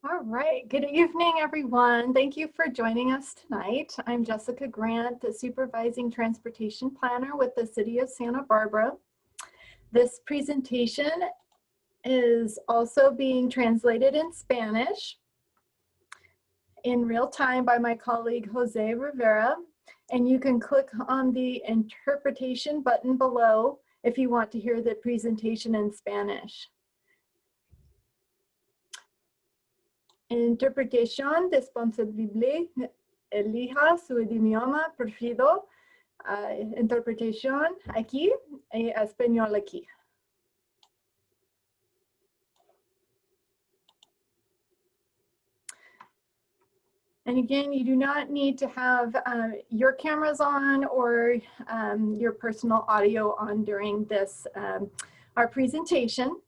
All right, good evening, everyone. Thank you for joining us tonight. I'm Jessica Grant, the Supervising Transportation Planner with the City of Santa Barbara. This presentation is also being translated in Spanish in real time by my colleague Jose Rivera, and you can click on the interpretation button below if you want to hear the presentation in Spanish. Interpretación disponible, elija su idioma preferido. Interpretación aquí y español aquí. And again, you do not need to have your cameras on or your personal audio on during this, our presentation.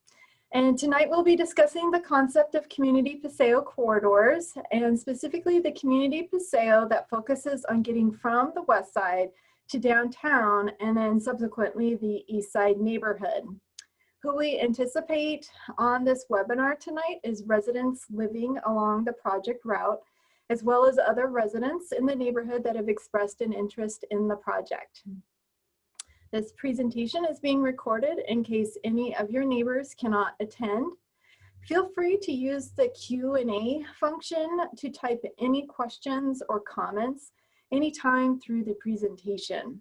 And tonight we'll be discussing the concept of community Paseo corridors, and specifically the community Paseo that focuses on getting from the West Side to downtown and then subsequently the East Side neighborhood. Who we anticipate on this webinar tonight is residents living along the project route, as well as other residents in the neighborhood that have expressed an interest in the project. This presentation is being recorded in case any of your neighbors cannot attend. Feel free to use the Q&A function to type any questions or comments anytime through the presentation.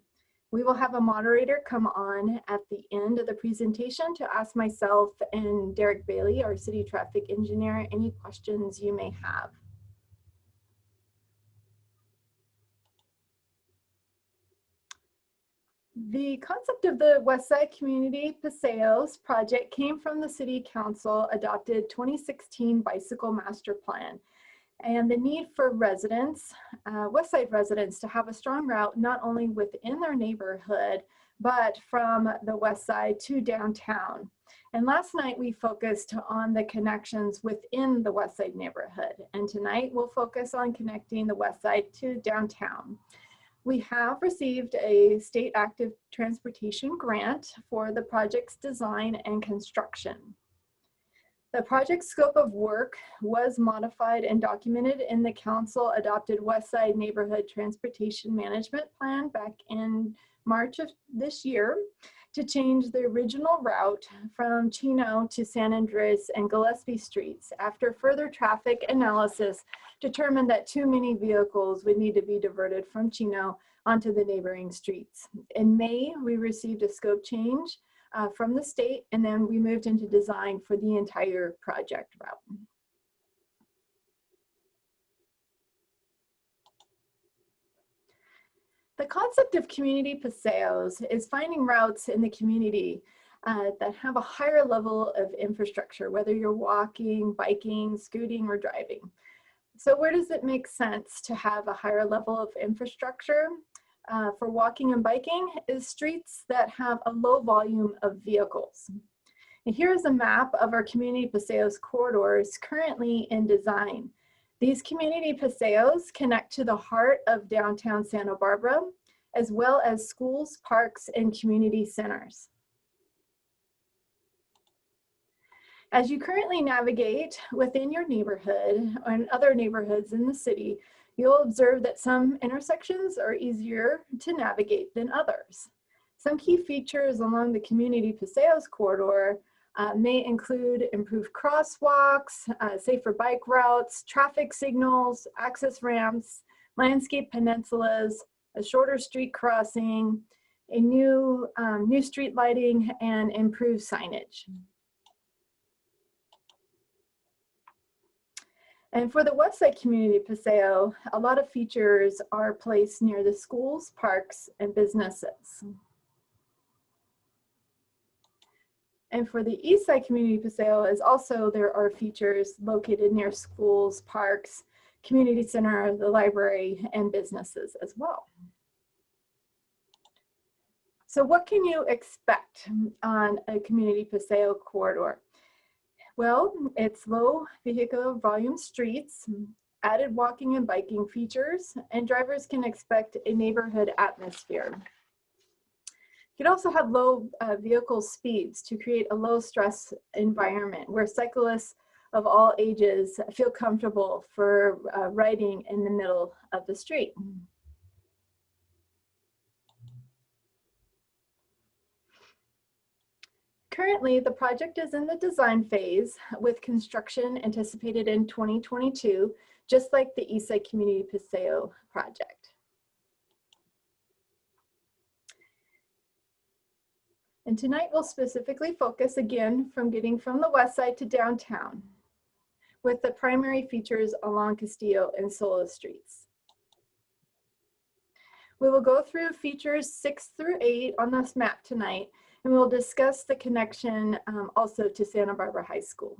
We will have a moderator come on at the end of the presentation to ask myself and Derek Bailey, our city traffic engineer, any questions you may have. The concept of the Westside Community Paseos project came from the City Council adopted 2016 Bicycle Master Plan, and the need for residents, Westside residents, to have a strong route not only within their neighborhood, but from the West Side to downtown. And last night we focused on the connections within the West Side neighborhood, and tonight we'll focus on connecting the West Side to downtown. We have received a state active transportation grant for the project's design and construction. The project scope of work was modified and documented in the council adopted Westside Neighborhood Transportation Management Plan back in March of this year to change the original route from Chino to San Andres and Gillespie streets after further traffic analysis determined that too many vehicles would need to be diverted from Chino onto the neighboring streets. In May, we received a scope change from the state, and then we moved into design for the entire project route. The concept of community paseos is finding routes in the community that have a higher level of infrastructure, whether you're walking, biking, scooting, or driving. So where does it make sense to have a higher level of infrastructure? For walking and biking is streets that have a low volume of vehicles. And here's a map of our community paseos corridors currently in design. These community paseos connect to the heart of downtown Santa Barbara, as well as schools, parks, and community centers. As you currently navigate within your neighborhood and other neighborhoods in the city, you'll observe that some intersections are easier to navigate than others. Some key features along the community paseos corridor may include improved crosswalks, safer bike routes, traffic signals, access ramps, landscape peninsulas, a shorter street crossing, a new street lighting, and improved signage. And for the Westside Community Paseo, a lot of features are placed near the schools, parks, and businesses. And for the Eastside Community Paseo is also, there are features located near schools, parks, community center, the library, and businesses as well. So what can you expect on a community Paseo corridor? Well, it's low vehicle volume streets, added walking and biking features, and drivers can expect a neighborhood atmosphere. You could also have low vehicle speeds to create a low stress environment where cyclists of all ages feel comfortable for riding in the middle of the street. Currently, the project is in the design phase with construction anticipated in 2022, just like the Eastside Community Paseo project. And tonight we'll specifically focus again from getting from the west side to downtown with the primary features along Castillo and Sola streets. We will go through features 6 through 8 on this map tonight, and we'll discuss the connection also to Santa Barbara High School.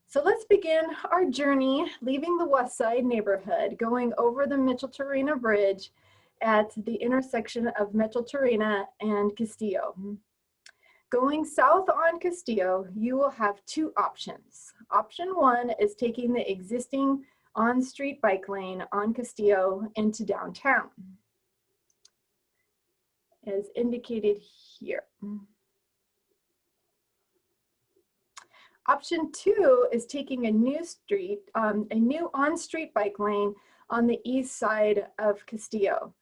So let's begin our journey leaving the Westside neighborhood, going over the Mitchell-Torena Bridge at the intersection of Mitchell-Torena and Castillo. Going south on Castillo, you will have two options. Option 1 is taking the existing on-street bike lane on Castillo into downtown, as indicated here. Option 2 is taking a new on-street bike lane on the east side of Castillo.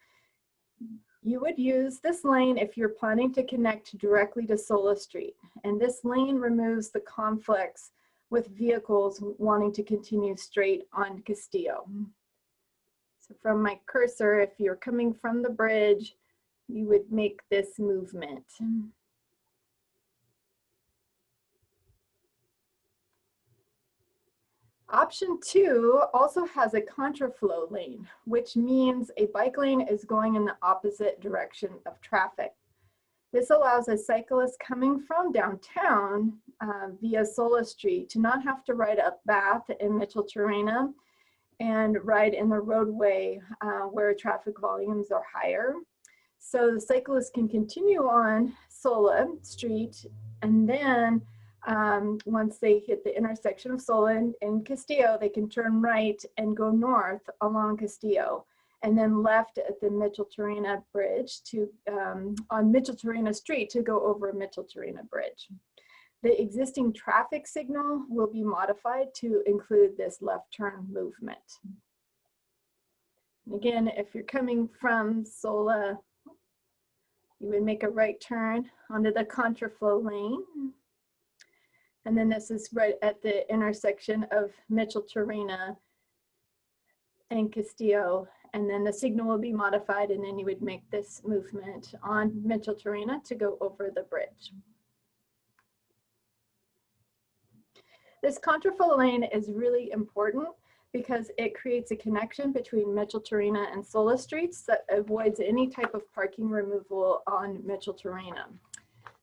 You would use this lane if you're planning to connect directly to Sola Street, and this lane removes the conflicts with vehicles wanting to continue straight on Castillo. So from my cursor, if you're coming from the bridge, you would make this movement. Option 2 also has a contraflow lane, which means a bike lane is going in the opposite direction of traffic. This allows a cyclist coming from downtown via Sola Street to not have to ride up Bath in Mitchell-Torena and ride in the roadway where traffic volumes are higher. So the cyclist can continue on Sola Street, and then once they hit the intersection of Sola and Castillo, they can turn right and go north along Castillo, and then left at the Mitchell-Torena Bridge to on Mitchell-Torena Street to go over Mitchell-Torena Bridge. The existing traffic signal will be modified to include this left turn movement. And again, if you're coming from Sola, you would make a right turn onto the contraflow lane. And then this is right at the intersection of Mitchell-Torena and Castillo. And then the signal will be modified, and then you would make this movement on Mitchell-Torena to go over the bridge. This contraflow lane is really important because it creates a connection between Mitchell-Torena and Sola streets that avoids any type of parking removal on Mitchell-Torena.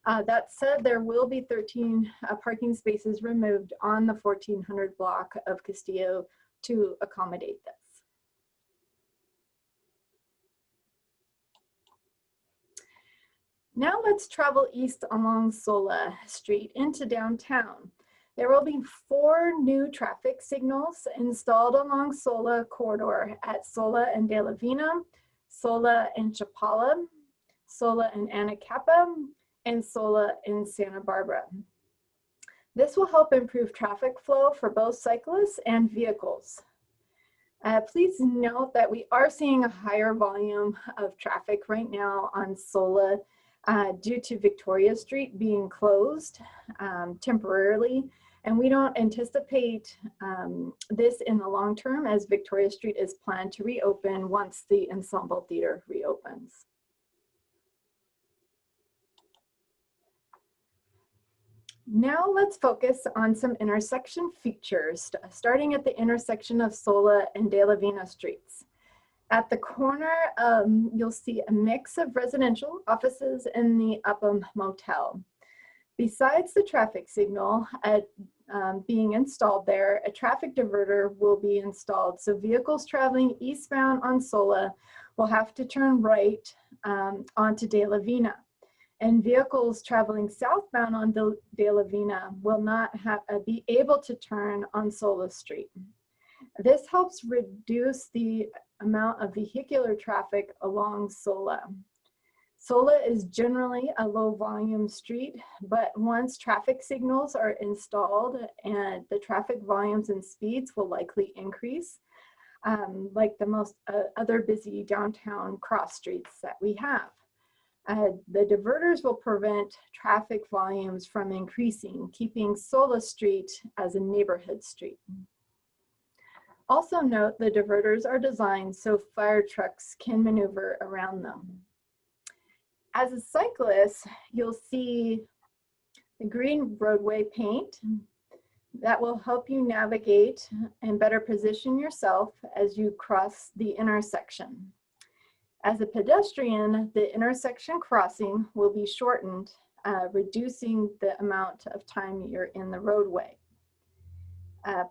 That said, there will be 13 parking spaces removed on the 1400 block of Castillo to accommodate this. Now let's travel east along Sola Street into downtown. There will be 4 new traffic signals installed along Sola corridor at Sola and De La Vina, Sola and Chapala, Sola and Anacapa, and Sola in Santa Barbara. This will help improve traffic flow for both cyclists and vehicles. Please note that we are seeing a higher volume of traffic right now on Sola due to Victoria Street being closed temporarily, and we don't anticipate this in the long term, as Victoria Street is planned to reopen once the Ensemble Theater reopens. Now let's focus on some intersection features, starting at the intersection of Sola and De La Vina streets. At the corner, you'll see a mix of residential, offices, and the Upham Motel. Besides the traffic signal being installed there, a traffic diverter will be installed. So vehicles traveling eastbound on Sola will have to turn right onto De La Vina. And vehicles traveling southbound on De La Vina will not be able to turn on Sola Street. This helps reduce the amount of vehicular traffic along Sola. Sola is generally a low volume street, but once traffic signals are installed and the traffic volumes and speeds will likely increase, like the most other busy downtown cross streets that we have. The diverters will prevent traffic volumes from increasing, keeping Sola Street as a neighborhood street. Also note the diverters are designed so fire trucks can maneuver around them. As a cyclist, you'll see the green roadway paint that will help you navigate and better position yourself as you cross the intersection. As a pedestrian, the intersection crossing will be shortened, reducing the amount of time you're in the roadway.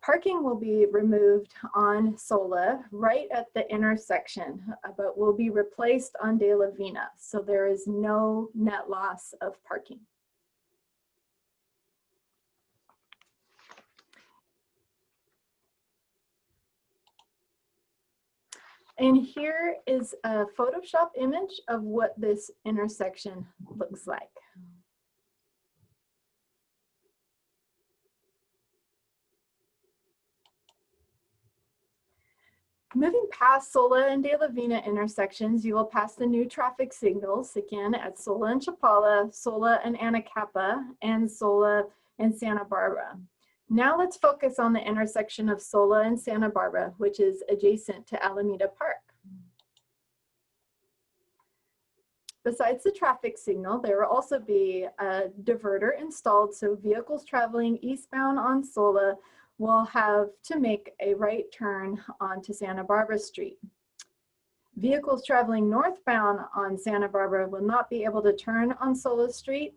Parking will be removed on Sola right at the intersection, but will be replaced on De La Vina, so there is no net loss of parking. And here is a Photoshop image of what this intersection looks like. Moving past Sola and De La Vina intersections, you will pass the new traffic signals again at Sola and Chapala, Sola and Anacapa, and Sola and Santa Barbara. Now let's focus on the intersection of Sola and Santa Barbara, which is adjacent to Alameda Park. Besides the traffic signal, there will also be a diverter installed so vehicles traveling eastbound on Sola will have to make a right turn onto Santa Barbara Street. Vehicles traveling northbound on Santa Barbara will not be able to turn on Sola Street.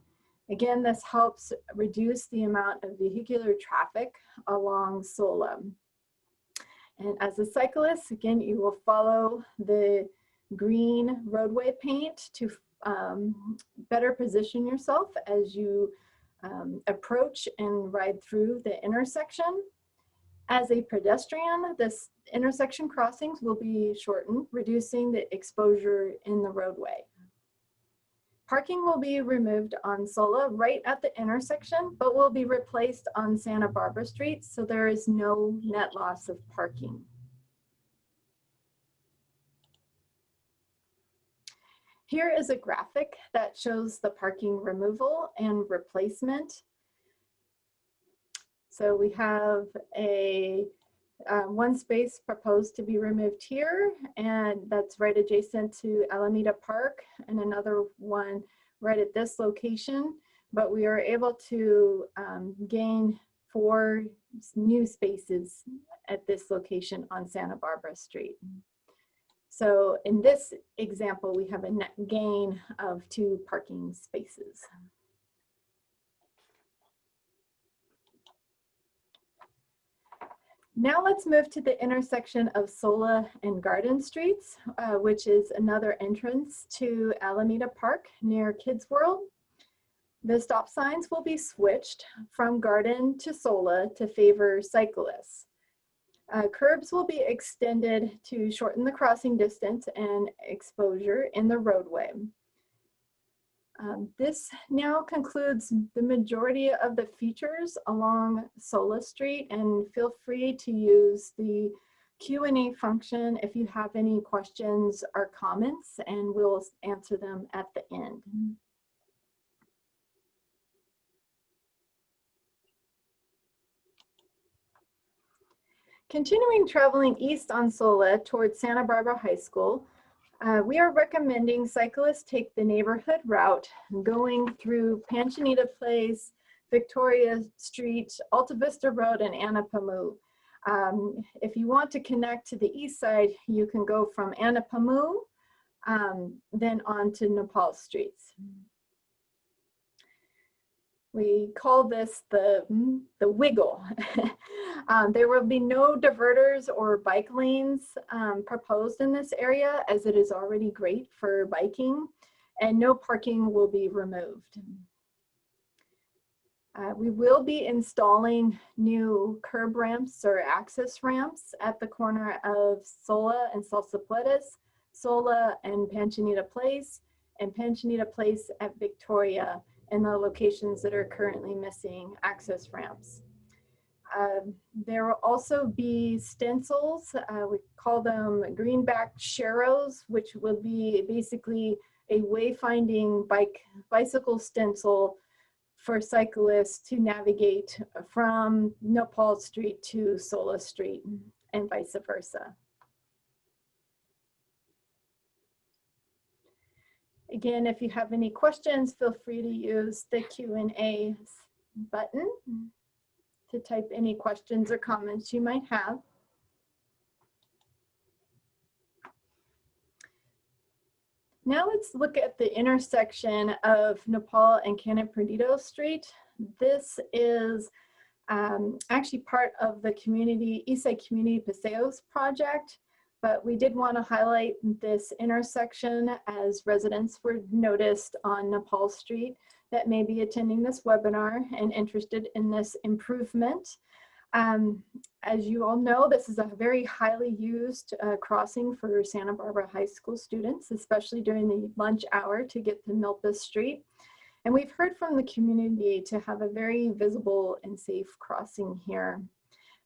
Again, this helps reduce the amount of vehicular traffic along Sola. And as a cyclist, again, you will follow the green roadway paint to better position yourself as you approach and ride through the intersection. As a pedestrian, this intersection crossings will be shortened, reducing the exposure in the roadway. Parking will be removed on Sola right at the intersection, but will be replaced on Santa Barbara Street, so there is no net loss of parking. Here is a graphic that shows the parking removal and replacement. So we have a one space proposed to be removed here, and that's right adjacent to Alameda Park, and another one right at this location. But we are able to gain 4 new spaces at this location on Santa Barbara Street. So in this example, we have a net gain of 2 parking spaces. Now let's move to the intersection of Sola and Garden Streets, which is another entrance to Alameda Park near Kids World. The stop signs will be switched from Garden to Sola to favor cyclists. Curbs will be extended to shorten the crossing distance and exposure in the roadway. This now concludes the majority of the features along Sola Street, and feel free to use the Q&A function if you have any questions or comments, and we'll answer them at the end. Continuing traveling east on Sola towards Santa Barbara High School, we are recommending cyclists take the neighborhood route going through Panchinita Place, Victoria Street, Alta Vista Road, and Anapamu. If you want to connect to the east side, you can go from Anapamu, then on to Nepal Streets. We call this the wiggle. There will be no diverters or bike lanes proposed in this area, as it is already great for biking, and no parking will be removed. We will be installing new curb ramps or access ramps at the corner of Sola and Salsa Puedes, Sola and Panchinita Place, and Panjanita Place at Victoria, and the locations that are currently missing access ramps. There will also be stencils. We call them greenback sharrows, which will be basically a wayfinding bicycle stencil for cyclists to navigate from Nepal Street to Sola Street and vice versa. Again, if you have any questions, feel free to use the Q&A button to type any questions or comments you might have. Now let's look at the intersection of Nepal and Canon Perdido Street. This is actually part of the Eastside Community Paseos project, but we did want to highlight this intersection as residents were noticed on Nepal Street that may be attending this webinar and interested in this improvement. As you all know, this is a very highly used crossing for Santa Barbara High School students, especially during the lunch hour to get to Milpas Street. And we've heard from the community to have a very visible and safe crossing here.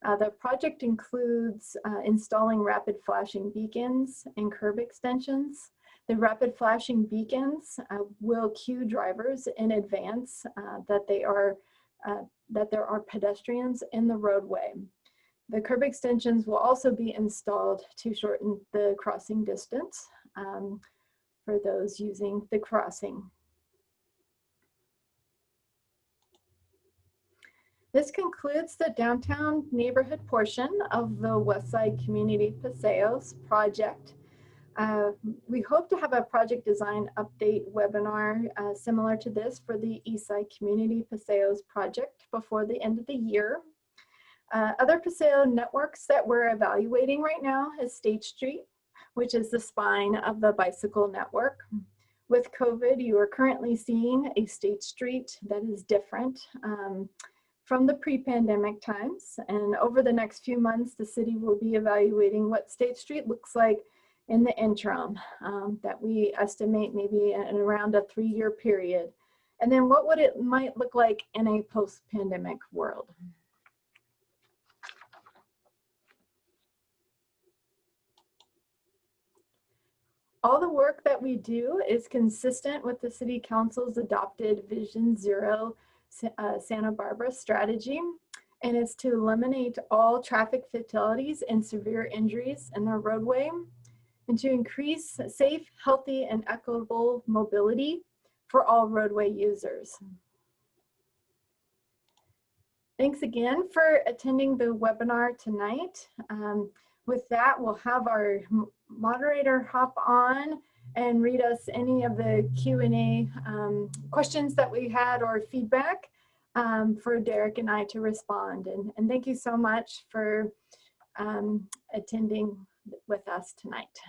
The project includes installing rapid flashing beacons and curb extensions. The rapid flashing beacons will cue drivers in advance that there are pedestrians in the roadway. The curb extensions will also be installed to shorten the crossing distance for those using the crossing. This concludes the downtown neighborhood portion of the Westside Community Paseos project. We hope to have a project design update webinar similar to this for the Eastside Community Paseos project before the end of the year. Other Paseo networks that we're evaluating right now is State Street, which is the spine of the bicycle network. With COVID, you are currently seeing a State Street that is different from the pre-pandemic times. And over the next few months, the city will be evaluating what State Street looks like in the interim that we estimate maybe in around a 3-year period. And then what would it might look like in a post-pandemic world. All the work that we do is consistent with the City Council's adopted Vision Zero Santa Barbara strategy, and it's to eliminate all traffic fatalities and severe injuries in the roadway, and to increase safe, healthy, and equitable mobility for all roadway users. Thanks again for attending the webinar tonight. With that, we'll have our moderator hop on and read us any of the Q&A questions that we had or feedback for Derek and I to respond. And thank you so much for attending with us tonight.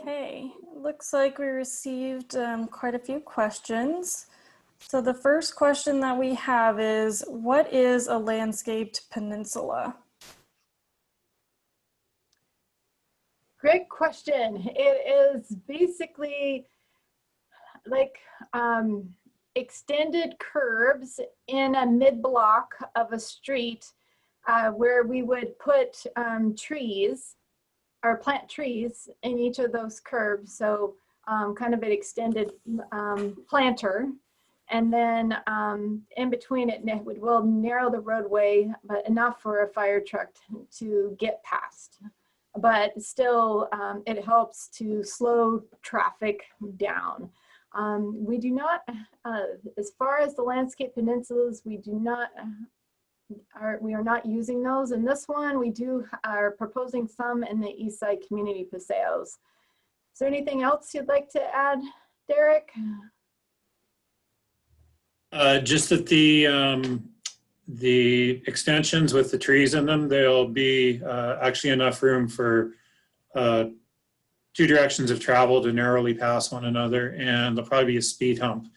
Okay, looks like we received quite a few questions. So the first question that we have is, what is a landscaped peninsula? Great question. It is basically like extended curbs in a mid-block of a street where we would put trees or plant trees in each of those curbs. So kind of an extended planter. And then in between it will narrow the roadway, but enough for a fire truck to get past. But still, it helps to slow traffic down. We do not, as far as the landscape peninsulas, we are not using those. In this one, we are proposing some in the Eastside Community Paseos. Is there anything else you'd like to add, Derek? Just that the extensions with the trees in them, there'll be actually enough room for 2 directions of travel to narrowly pass one another, and there'll probably be a speed hump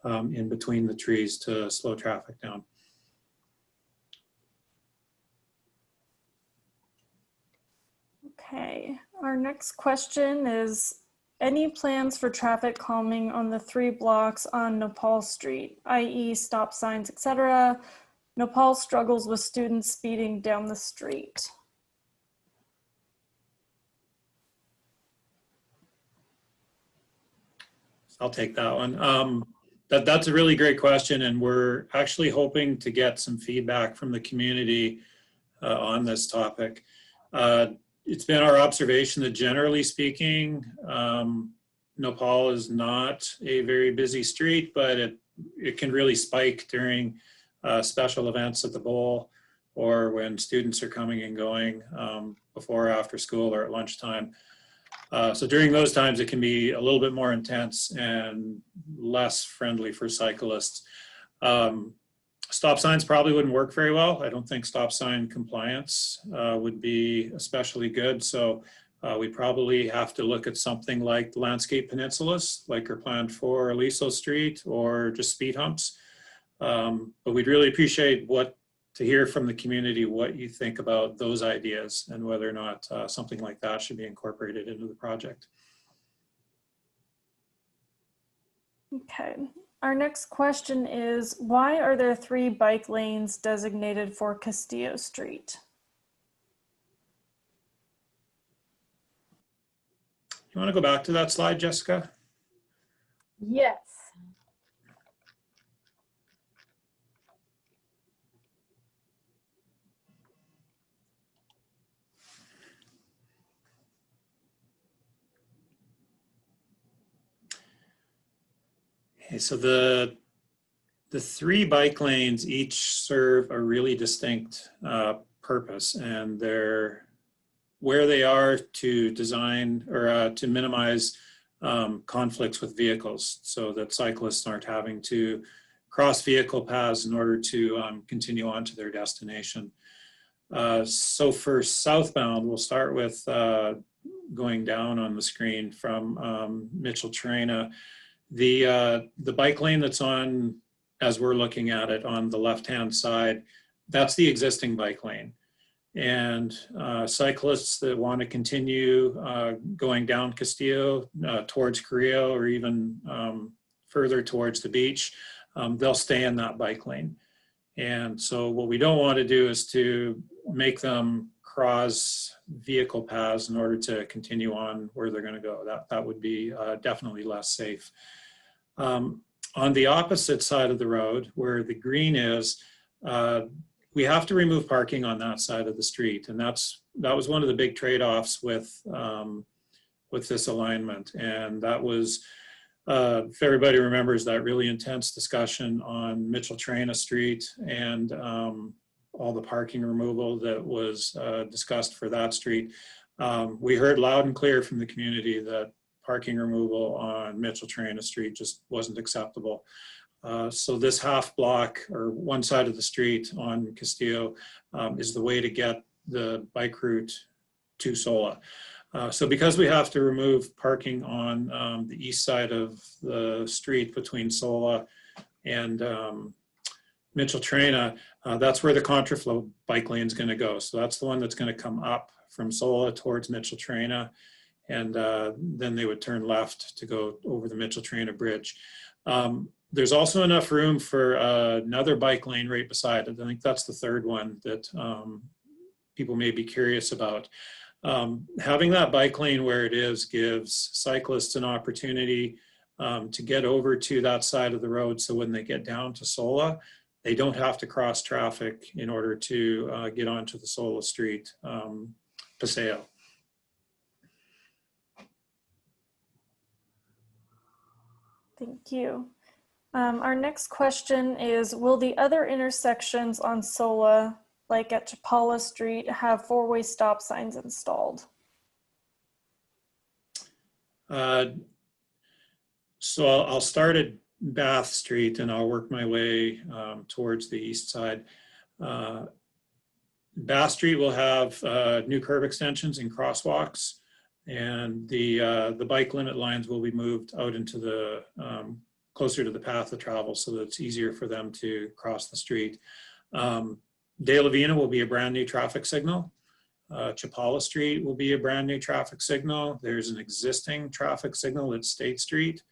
in between the trees to slow traffic down. Okay, Our next question is, any plans for traffic calming on the 3 blocks on Nepal Street, i.e. stop signs, etc.? Nepal struggles with students speeding down the street. I'll take that one. That's a really great question, and we're actually hoping to get some feedback from the community on this topic. It's been our observation that generally speaking, Nepal is not a very busy street, but it can really spike during special events at the bowl or when students are coming and going before or after school or at lunchtime. So during those times, it can be a little bit more intense and less friendly for cyclists. Stop signs probably wouldn't work very well. I don't think stop sign compliance would be especially good. So we probably have to look at something like the landscape peninsulas, like are planned for Aliso Street, or just speed humps. But we'd really appreciate to hear from the community what you think about those ideas and whether or not something like that should be incorporated into the project. Okay. Our next question is, why are there 3 bike lanes designated for Castillo Street? You want to go back to that slide, Jessica? Yes. Okay, so the 3 bike lanes each serve a really distinct purpose, and they're where they are to design or to minimize conflicts with vehicles, so that cyclists aren't having to cross vehicle paths in order to continue on to their destination. So for southbound, we'll start with going down on the screen from Mitchell-Traina. The bike lane that's on, as we're looking at it on the left-hand side, that's the existing bike lane. And cyclists that want to continue going down Castillo towards Carrillo, or even further towards the beach, they'll stay in that bike lane. And so what we don't want to do is to make them cross vehicle paths in order to continue on where they're going to go. That would be definitely less safe. On the opposite side of the road, where the green is, we have to remove parking on that side of the street, and that was one of the big trade-offs with this alignment. And that was, if everybody remembers, that really intense discussion on Mitchell-Traina Street and all the parking removal that was discussed for that street. We heard loud and clear from the community that parking removal on Mitchell-Traina Street just wasn't acceptable. So this half block, or one side of the street on Castillo, is the way to get the bike route to Sola. So because we have to remove parking on the east side of the street between Sola and Mitchell-Traina, that's where the contraflow bike lane is going to go. So that's the one that's going to come up from Sola towards Mitchell-Traina, and then they would turn left to go over the Mitchell-Traina Bridge. There's also enough room for another bike lane right beside it. I think that's the third one that people may be curious about. Having that bike lane where it is gives cyclists an opportunity to get over to that side of the road, so when they get down to Sola, they don't have to cross traffic in order to get onto the Sola Street Paseo. Thank you. Our next question is, will the other intersections on Sola, like at Chapala Street, have 4-way stop signs installed? So I'll start at Bath Street and I'll work my way towards the east side. Bath Street will have new curb extensions and crosswalks, and the bike limit lines will be moved out into the closer to the path of travel, so that it's easier for them to cross the street. De La Vina will be a brand new traffic signal. Chapala Street will be a brand new traffic signal. There's an existing traffic signal at State Street.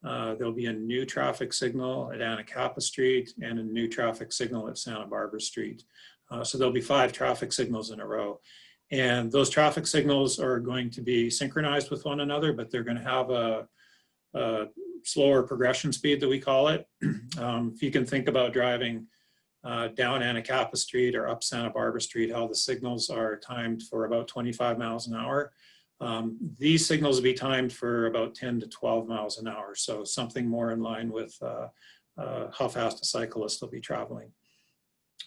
There'll be a new traffic signal at Anacapa Street and a new traffic signal at Santa Barbara Street. So there'll be 5 traffic signals in a row. And those traffic signals are going to be synchronized with one another, but they're going to have a slower progression speed that we call it. If you can think about driving down Anacapa Street or up Santa Barbara Street, how the signals are timed for about 25 miles an hour. These signals will be timed for about 10 to 12 miles an hour. So something more in line with how fast a cyclist will be traveling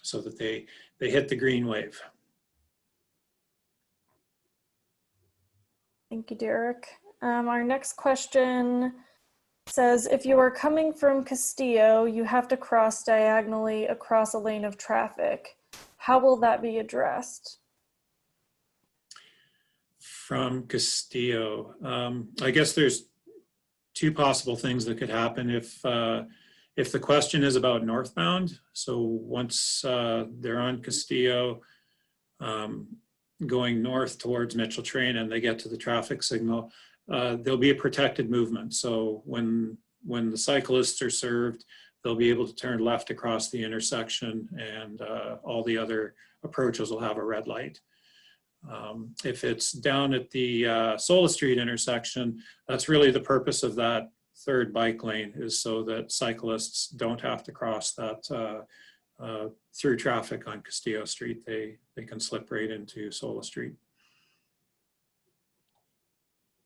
so that they hit the green wave. Thank you, Derek. Our next question says, if you are coming from Castillo, you have to cross diagonally across a lane of traffic. How will that be addressed? From Castillo, I guess there's 2 possible things that could happen if the question is about northbound. So once they're on Castillo, going north towards Mitchell Train and they get to the traffic signal, there'll be a protected movement. So when the cyclists are served, they'll be able to turn left across the intersection, and all the other approaches will have a red light. If it's down at the Sola Street intersection, that's really the purpose of that 3rd bike lane, is so that cyclists don't have to cross that through traffic on Castillo Street. They can slip right into Sola Street.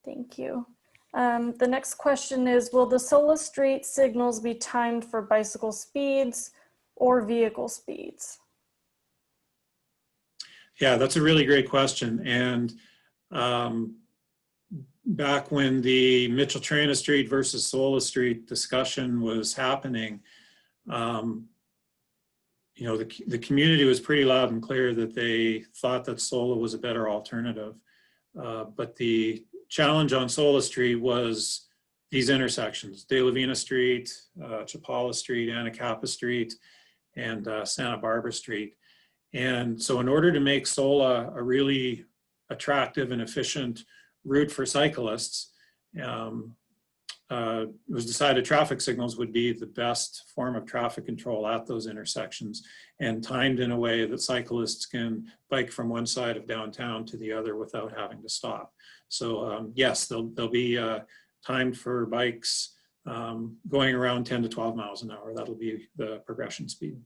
Thank you. The next question is, will the Sola Street signals be timed for bicycle speeds or vehicle speeds? Yeah, that's a really great question. And back when the Mitchell Traina Street versus Sola Street discussion was happening, you know, the community was pretty loud and clear that they thought that Sola was a better alternative. But the challenge on Sola Street was these intersections: De La Vina Street, Chapala Street, Anacapa Street, and Santa Barbara Street. And so in order to make Sola a really attractive and efficient route for cyclists, it was decided traffic signals would be the best form of traffic control at those intersections, and timed in a way that cyclists can bike from one side of downtown to the other without having to stop. So yes, they'll be timed for bikes going around 10 to 12 miles an hour. That'll be the progression speed.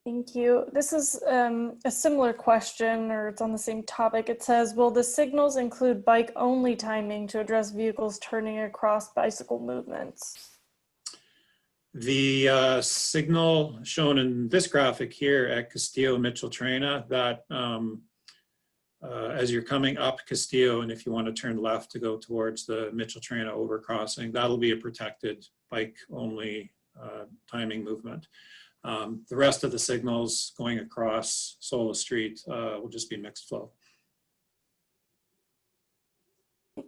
Thank you. This is a similar question, or it's on the same topic. It says, will the signals include bike-only timing to address vehicles turning across bicycle movements? The signal shown in this graphic here at Castillo Mitchell Traina, that as you're coming up Castillo, and if you want to turn left to go towards the Mitchell Traina overcrossing, that'll be a protected bike-only timing movement. The rest of the signals going across Sola Street will just be mixed flow.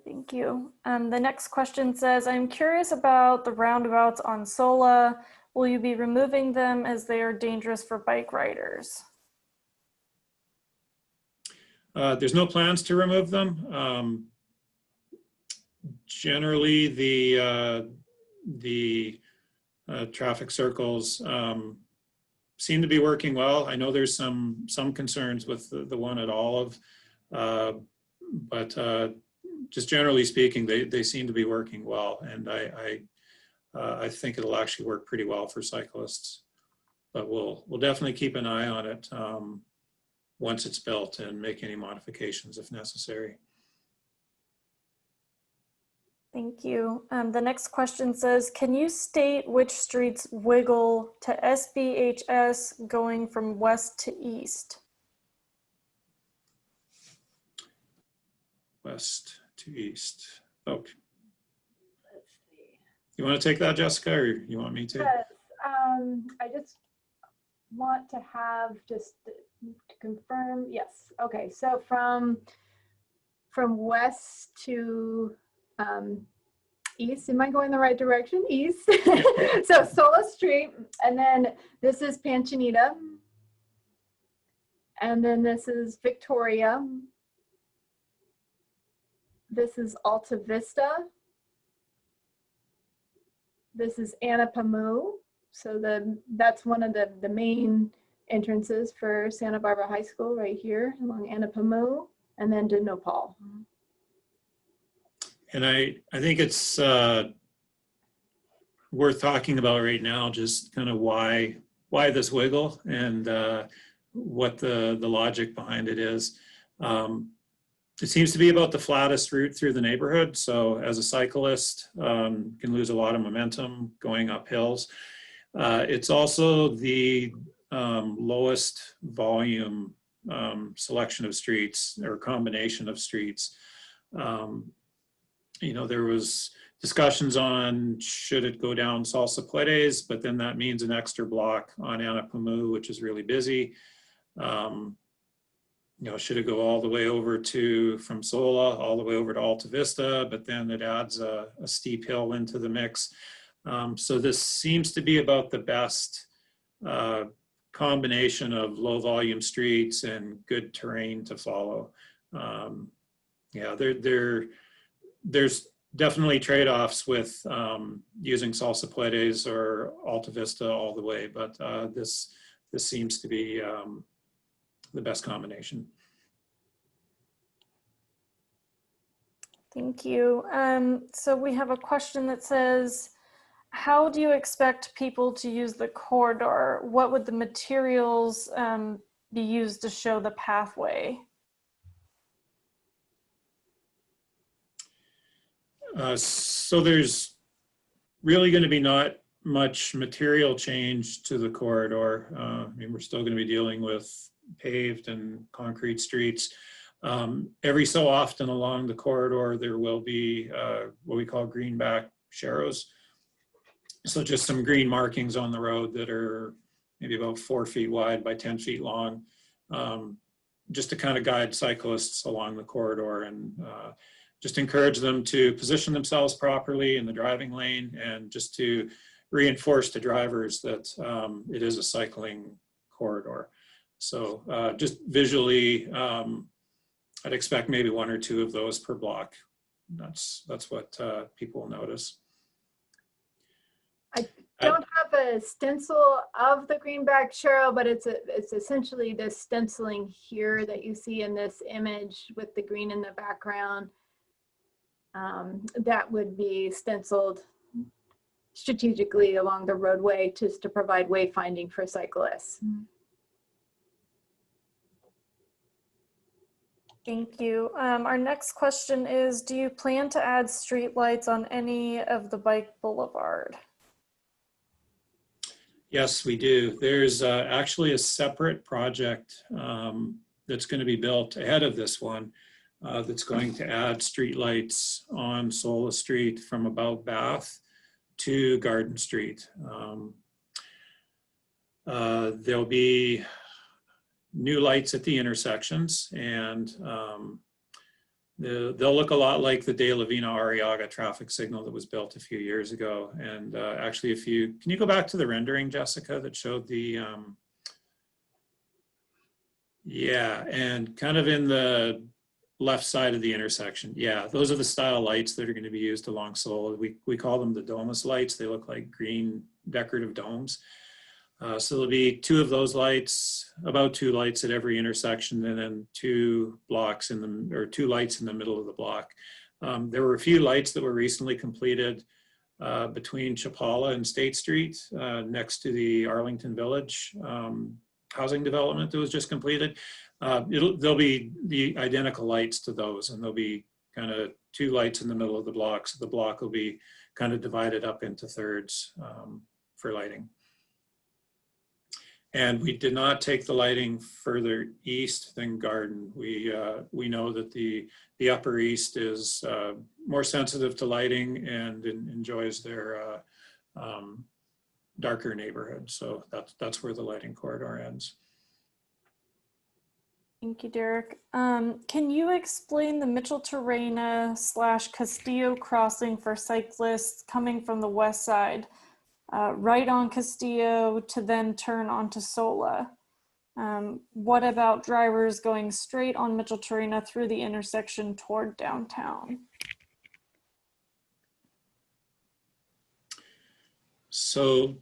Thank you. The next question says, I'm curious about the roundabouts on Sola. Will you be removing them as they are dangerous for bike riders? There's no plans to remove them. Generally, the traffic circles seem to be working well. I know there's some concerns with the one at Olive, but just generally speaking, they seem to be working well, and I think it'll actually work pretty well for cyclists. But we'll definitely keep an eye on it once it's built, and make any modifications if necessary. Thank you. The next question says, can you state which streets wiggle to SBHS going from west to east? West to east. Okay. Let's see. You want to take that, Jessica, or you want me to? Yes, I just want to have just to confirm. Yes. Okay. So from west to east, am I going the right direction? East. So Sola Street, and then this is Panchinita, And then this is Victoria. This is Alta Vista. This is Anapamu. So that's one of the main entrances for Santa Barbara High School right here along Anapamu, and then to Nopal. And I think it's worth talking about right now, just kind of why this wiggle and what the logic behind it is. It seems to be about the flattest route through the neighborhood. So as a cyclist, can lose a lot of momentum going up hills. It's also the lowest volume selection of streets or combination of streets. You know, there was discussions on should it go down Salsa Puedes, but then that means an extra block on Anapamu, which is really busy. You know, should it go all the way over from Sola, all the way over to Alta Vista, but then it adds a steep hill into the mix. So this seems to be about the best combination of low volume streets and good terrain to follow. Yeah, there's definitely trade-offs with using Salsa Puedes or Alta Vista all the way, but this seems to be the best combination. Thank you. So we have a question that says, how do you expect people to use the corridor? What would the materials be used to show the pathway? So there's really going to be not much material change to the corridor. I mean, we're still going to be dealing with paved and concrete streets. Every so often along the corridor, there will be what we call greenback sharrows. So just some green markings on the road that are maybe about 4 feet wide by 10 feet long, just to kind of guide cyclists along the corridor and just encourage them to position themselves properly in the driving lane and just to reinforce to drivers that it is a cycling corridor. So just visually, I'd expect maybe 1 or 2 of those per block. That's what people will notice. I don't have a stencil of the greenback sharrow, but it's essentially this stenciling here that you see in this image with the green in the background. That would be stenciled strategically along the roadway just to provide wayfinding for cyclists. Thank you. Our next question is, do you plan to add streetlights on any of the bike boulevard? Yes, we do. There's actually a separate project that's going to be built ahead of this one that's going to add streetlights on Sola Street from about Bath to Garden Street. There'll be new lights at the intersections, and they'll look a lot like the De La Vina Arriaga traffic signal that was built a few years ago. And actually, can you go back to the rendering, Jessica, that showed the, yeah, and kind of in the left side of the intersection. Yeah, those are the style lights that are going to be used along Sola. We call them the domus lights. They look like green decorative domes. So there'll be 2 of those lights, about 2 lights at every intersection, and then 2 lights in the middle of the block. There were a few lights that were recently completed between Chapala and State Street, next to the Arlington Village housing development that was just completed. There'll be the identical lights to those, and there'll be kind of 2 lights in the middle of the block. So the block will be kind of divided up into thirds for lighting. And we did not take the lighting further east than Garden. We know that the Upper East is more sensitive to lighting and enjoys their darker neighborhood. So that's where the lighting corridor ends. Thank you, Derek. Can you explain the Mitchell-Terrena / Castillo crossing for cyclists coming from the west side? Right on Castillo to then turn onto Sola. What about drivers going straight on Mitchell-Torena through the intersection toward downtown? So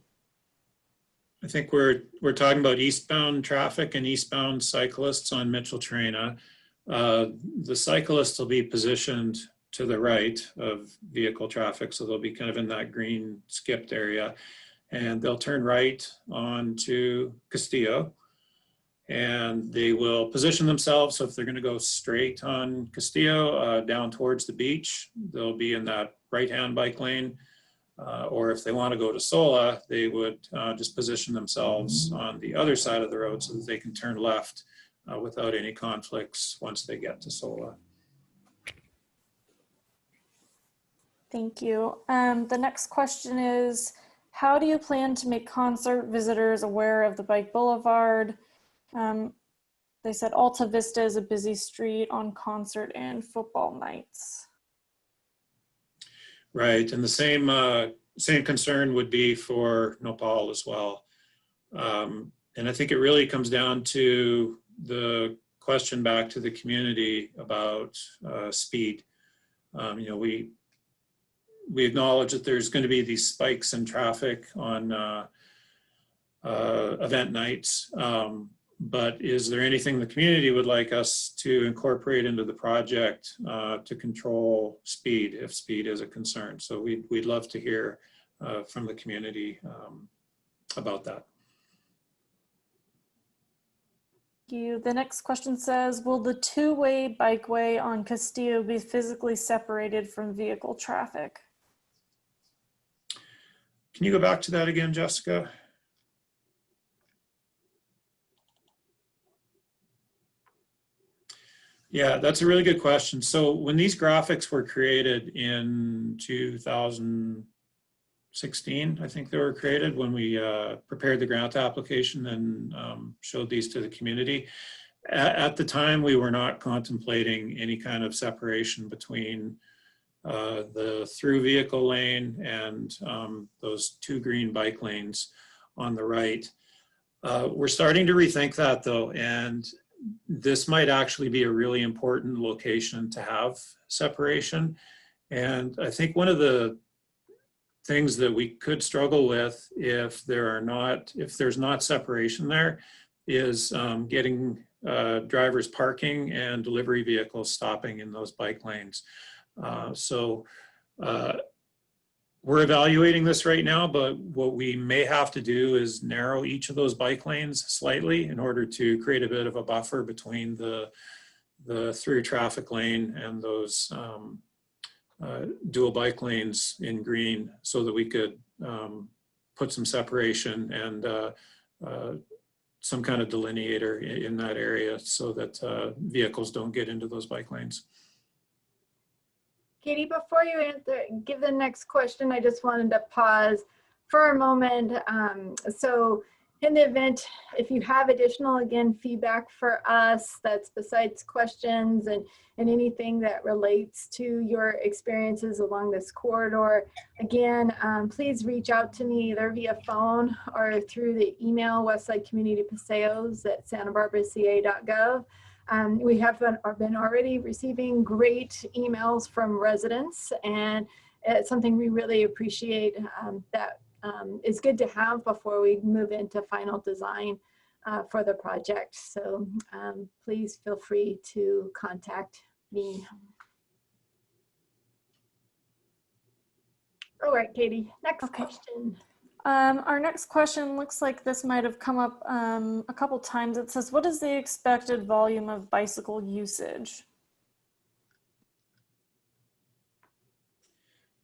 I think we're talking about eastbound traffic and eastbound cyclists on Mitchell-Torena. The cyclists will be positioned to the right of vehicle traffic, so they'll be kind of in that green skipped area, and they'll turn right onto Castillo, and they will position themselves. So if they're going to go straight on Castillo down towards the beach, they'll be in that right-hand bike lane. Or if they want to go to Sola, they would just position themselves on the other side of the road so that they can turn left without any conflicts once they get to Sola. Thank you. The next question is, how do you plan to make concert visitors aware of the bike boulevard? They said Alta Vista is a busy street on concert and football nights. Right, and the same concern would be for Nopal as well. And I think it really comes down to the question back to the community about speed. You know, we acknowledge that there's going to be these spikes in traffic on event nights. But is there anything the community would like us to incorporate into the project to control speed, if speed is a concern? So we'd love to hear from the community about that. Thank you. The next question says, will the two-way bikeway on Castillo be physically separated from vehicle traffic? Can you go back to that again, Jessica? Yeah, that's a really good question. So when these graphics were created in 2016, I think they were created when we prepared the grant application and showed these to the community. At the time, we were not contemplating any kind of separation between the through vehicle lane and those two green bike lanes on the right. We're starting to rethink that though, and this might actually be a really important location to have separation. And I think one of the things that we could struggle with if there's not separation there is getting drivers parking and delivery vehicles stopping in those bike lanes. We're evaluating this right now, but what we may have to do is narrow each of those bike lanes slightly in order to create a bit of a buffer between the through traffic lane and those dual bike lanes in green, so that we could put some separation and some kind of delineator in that area so that vehicles don't get into those bike lanes. Katie, before you give the next question, I just wanted to pause for a moment. So in the event, if you have additional, again, feedback for us that's besides questions and anything that relates to your experiences along this corridor, again, please reach out to me either via phone or through the email Westside Community Paseos at santabarbaraca.gov. We have been already receiving great emails from residents, and it's something we really appreciate that is good to have before we move into final design for the project. So please feel free to contact me. All right, Katie, next question. Our next question looks like this might have come up a couple times. It says, what is the expected volume of bicycle usage?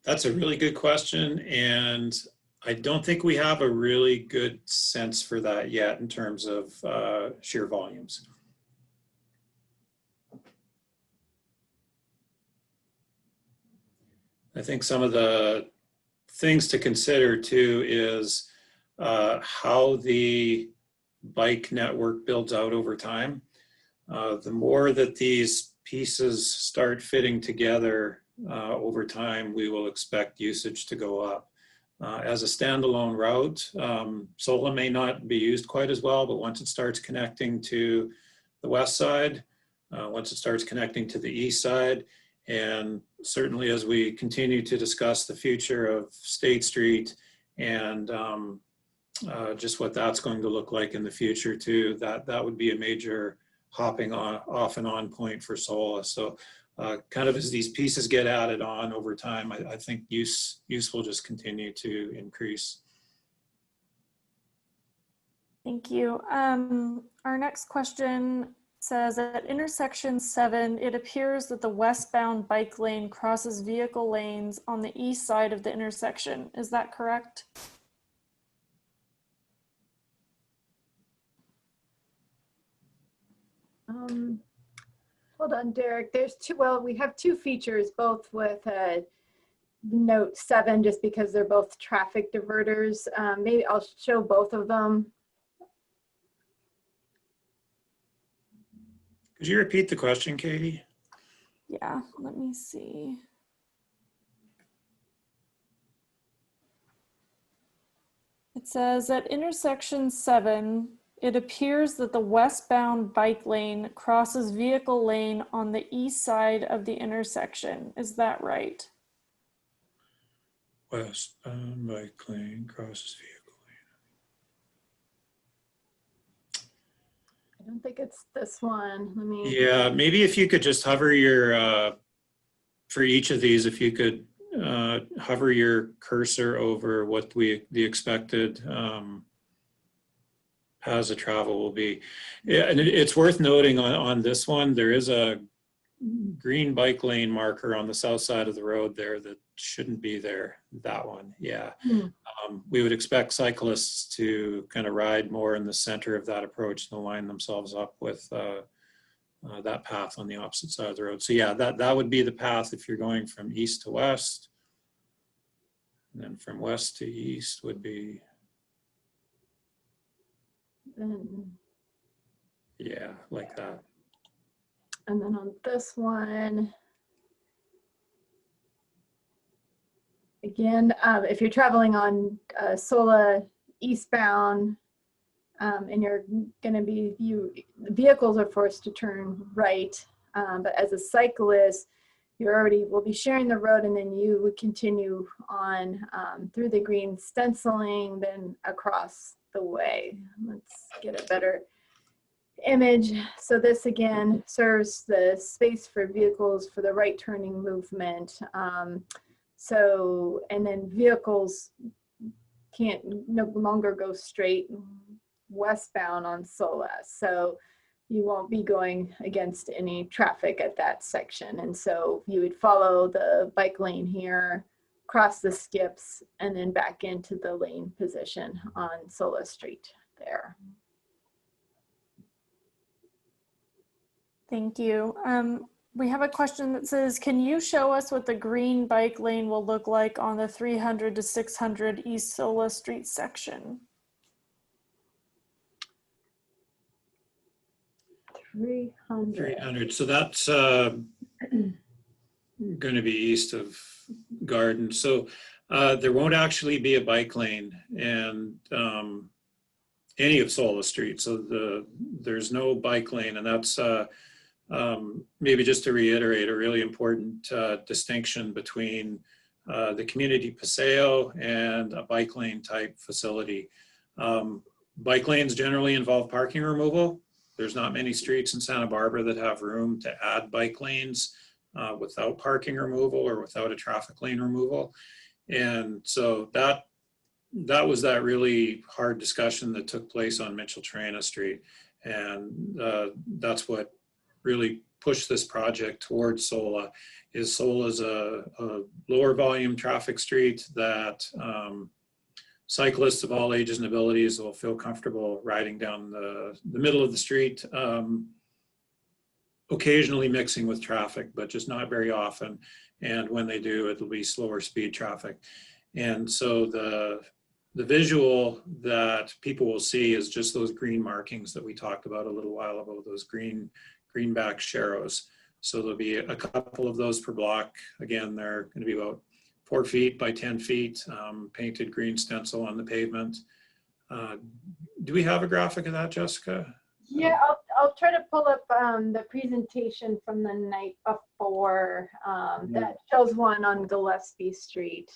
That's a really good question, and I don't think we have a really good sense for that yet in terms of sheer volumes. I think some of the things to consider too is how the bike network builds out over time. The more that these pieces start fitting together over time, we will expect usage to go up. as a standalone route. Sola may not be used quite as well, but once it starts connecting to the west side, once it starts connecting to the east side, and certainly as we continue to discuss the future of State Street and just what that's going to look like in the future too, that would be a major hopping on, off and on point for Sola. So kind of as these pieces get added on over time, I think use will just continue to increase. Thank you. Our next question says, at intersection 7, it appears that the westbound bike lane crosses vehicle lanes on the east side of the intersection. Is that correct? Hold on, Derek. There's two, well, we have two features, both with note 7, just because they're both traffic diverters. Maybe I'll show both of them. Could you repeat the question, Katie? Yeah, let me see. It says at intersection 7, it appears that the westbound bike lane crosses vehicle lane on the east side of the intersection. Is that right? Westbound bike lane crosses vehicle lane. I don't think it's this one. Let me. Yeah, maybe if you could just hover your, for each of these, if you could hover your cursor over what the expected paths of travel will be. Yeah, and it's worth noting on this one, there is a green bike lane marker on the south side of the road there that shouldn't be there, that one, yeah. We would expect cyclists to kind of ride more in the center of that approach and line themselves up with that path on the opposite side of the road. So yeah, that would be the path if you're going from east to west. And then from west to east would be, yeah, like that. And then on this one, again, if you're traveling on Sola eastbound, and you're going to be, vehicles are forced to turn right, but as a cyclist, you already will be sharing the road, and then you would continue on through the green stenciling, then across the way. Let's get a better image. So this again serves the space for vehicles for the right turning movement. So, and then vehicles can't no longer go straight westbound on Sola. So you won't be going against any traffic at that section. And so you would follow the bike lane here, cross the skips, and then back into the lane position on Sola Street there. Thank you. We have a question that says, can you show us what the green bike lane will look like on the 300 to 600 East Sola Street section? 300. So that's going to be east of Garden. So there won't actually be a bike lane and any of Sola Street. So there's no bike lane, and that's maybe just to reiterate a really important distinction between the community Paseo and a bike lane type facility. Bike lanes generally involve parking removal. There's not many streets in Santa Barbara that have room to add bike lanes without parking removal or without a traffic lane removal. And so that was that really hard discussion that took place on Mitchell-Traina Street. And that's what really pushed this project towards Sola. Sola's a lower volume traffic street that cyclists of all ages and abilities will feel comfortable riding down the middle of the street, occasionally mixing with traffic, but just not very often. And when they do, it'll be slower speed traffic. And so the visual that people will see is just those green markings that we talked about a little while ago, those greenback sharrows. So there'll be a couple of those per block. Again, they're going to be about 4 feet by 10 feet, painted green stencil on the pavement. Do we have a graphic of that, Jessica? Yeah, I'll try to pull up the presentation from the night before that shows one on Gillespie Street.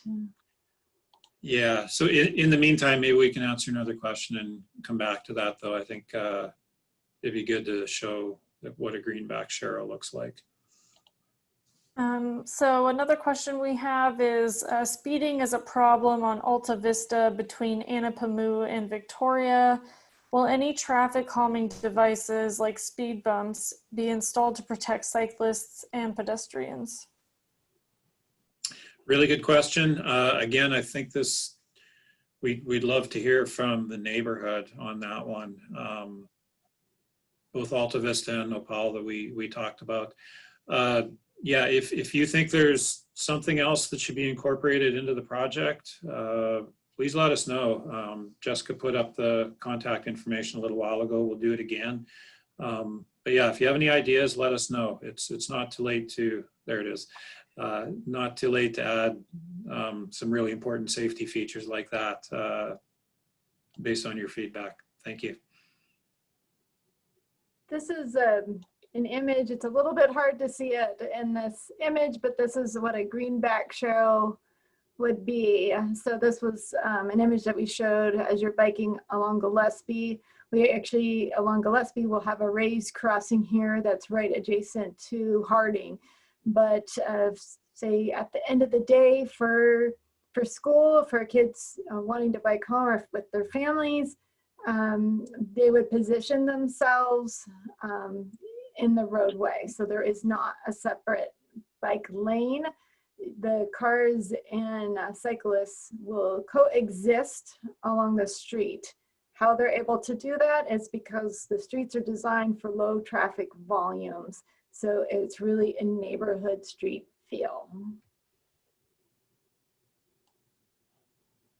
Yeah, so in the meantime, maybe we can answer another question and come back to that, though. I think it'd be good to show what a greenback sparrow looks like. So another question we have is speeding is a problem on Alta Vista between Anapamu and Victoria. Will any traffic calming devices like speed bumps be installed to protect cyclists and pedestrians? Really good question. Again, I think we'd love to hear from the neighborhood on that one. Both Alta Vista and Nopal that we talked about. Yeah, if you think there's something else that should be incorporated into the project, please let us know. Jessica put up the contact information a little while ago. We'll do it again. But yeah, if you have any ideas, let us know. It's not too late to, there it is, not too late to add some really important safety features like that based on your feedback. Thank you. This is an image. It's a little bit hard to see it in this image, but this is what a greenback sparrow would be. So this was an image that we showed as you're biking along Gillespie. We actually, along Gillespie, will have a raised crossing here that's right adjacent to Harding. But say at the end of the day for school, for kids wanting to bike home or with their families, they would position themselves in the roadway. So there is not a separate bike lane. The cars and cyclists will coexist along the street. How they're able to do that is because the streets are designed for low traffic volumes. So it's really a neighborhood street feel.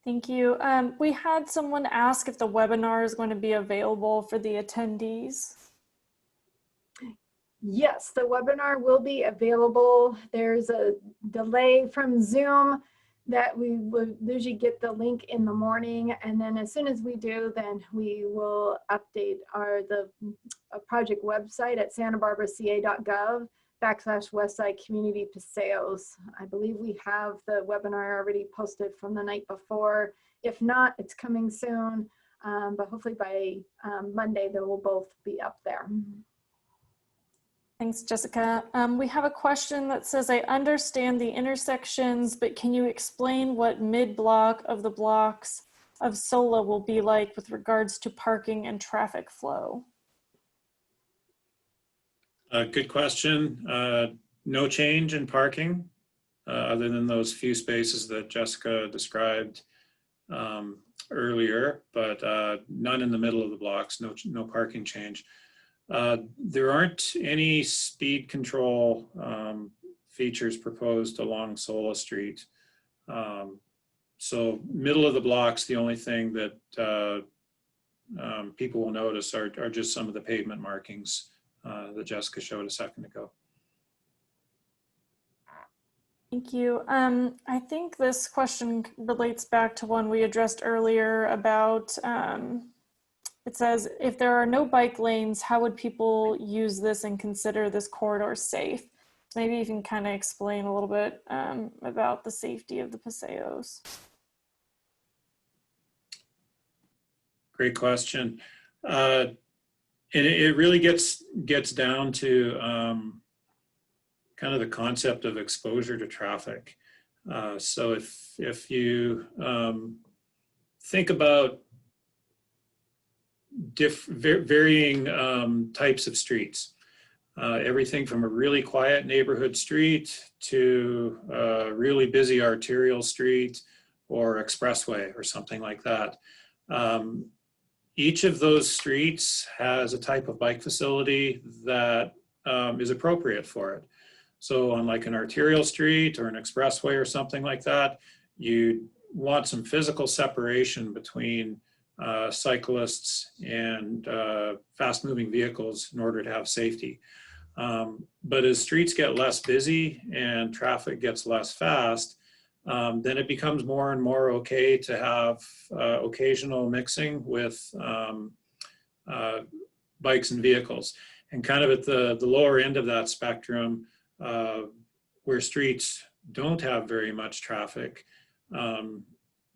Thank you. We had someone ask if the webinar is going to be available for the attendees. Yes, the webinar will be available. There's a delay from Zoom that we would usually get the link in the morning. And then as soon as we do, then we will update the project website at santabarbaraca.gov/Westside Community Paseos. I believe we have the webinar already posted from the night before. If not, it's coming soon, but hopefully by Monday, they will both be up there. Thanks, Jessica. We have a question that says, I understand the intersections, but can you explain what mid-block of the blocks of SOLA will be like with regards to parking and traffic flow? Good question. No change in parking other than those few spaces that Jessica described earlier, but none in the middle of the blocks, no parking change. There aren't any speed control features proposed along Sola Street. So middle of the blocks, the only thing that people will notice are just some of the pavement markings that Jessica showed a second ago. Thank you. I think this question relates back to one we addressed earlier about it says, if there are no bike lanes, how would people use this and consider this corridor safe? Maybe you can kind of explain a little bit about the safety of the Paseos. Great question. And it really gets down to kind of the concept of exposure to traffic. So if you think about varying types of streets, everything from a really quiet neighborhood street to a really busy arterial street or expressway or something like that. Each of those streets has a type of bike facility that is appropriate for it. So on like an arterial street or an expressway or something like that, you want some physical separation between cyclists and fast-moving vehicles in order to have safety. But as streets get less busy and traffic gets less fast, then it becomes more and more okay to have occasional mixing with bikes and vehicles. And kind of at the lower end of that spectrum, where streets don't have very much traffic.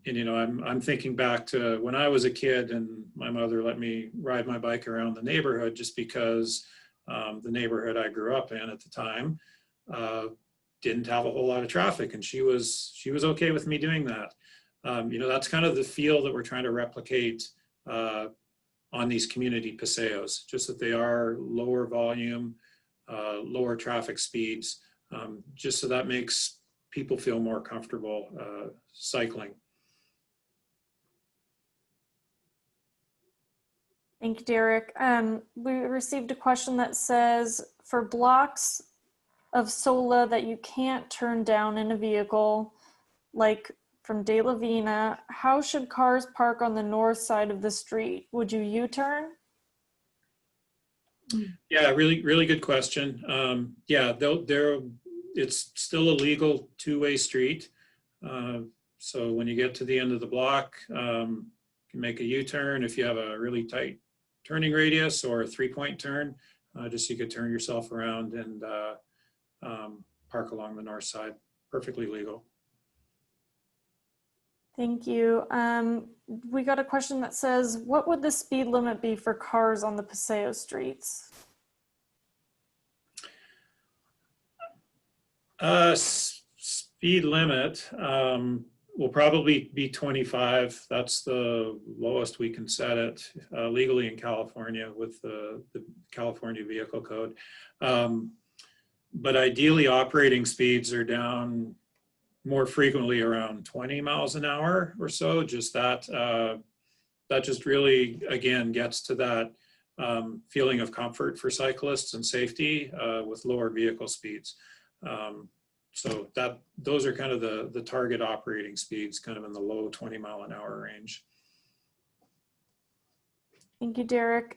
And, you know, I'm thinking back to when I was a kid and my mother let me ride my bike around the neighborhood just because the neighborhood I grew up in at the time didn't have a whole lot of traffic, and she was okay with me doing that. You know, that's kind of the feel that we're trying to replicate on these community paseos, just that they are lower volume, lower traffic speeds, just so that makes people feel more comfortable cycling. Thank you, Derek. We received a question that says, for blocks of SOLA that you can't turn down in a vehicle, like from De La Vina, how should cars park on the north side of the street? Would you U-turn? Yeah, really good question. Yeah, it's still a legal two-way street. So when you get to the end of the block, you can make a U-turn if you have a really tight turning radius or a three-point turn, just so you could turn yourself around and park along the north side. Perfectly legal. Thank you. We got a question that says, what would the speed limit be for cars on the Paseo streets? Speed limit will probably be 25. That's the lowest we can set it legally in California with the California Vehicle Code. But ideally, operating speeds are down more frequently around 20 miles an hour or so. Just that just really, again, gets to that feeling of comfort for cyclists and safety with lower vehicle speeds. So those are kind of the target operating speeds, kind of in the low 20 mile an hour range. Thank you, Derek.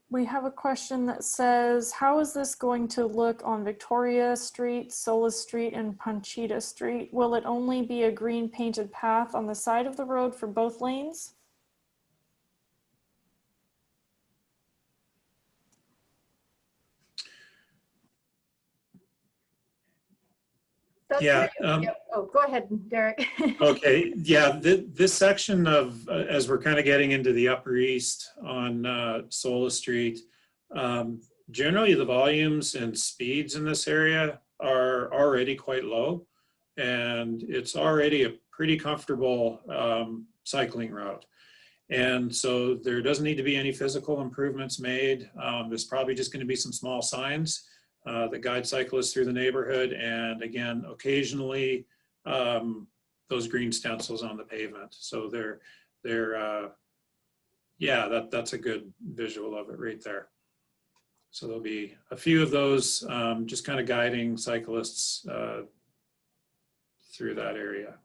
We have a question that says, how is this going to look on Victoria Street, Sola Street, and Panchita Street? Will it only be a green painted path on the side of the road for both lanes? That's Yeah. yep. Oh, go ahead, Derek. Okay. Yeah. This section of, as we're kind of getting into the Upper East on Sola Street, generally the volumes and speeds in this area are already quite low, and it's already a pretty comfortable cycling route. And so there doesn't need to be any physical improvements made. There's probably just going to be some small signs that guide cyclists through the neighborhood, and again, occasionally those green stencils on the pavement. So that's a good visual of it right there. So there'll be a few of those just kind of guiding cyclists through that area.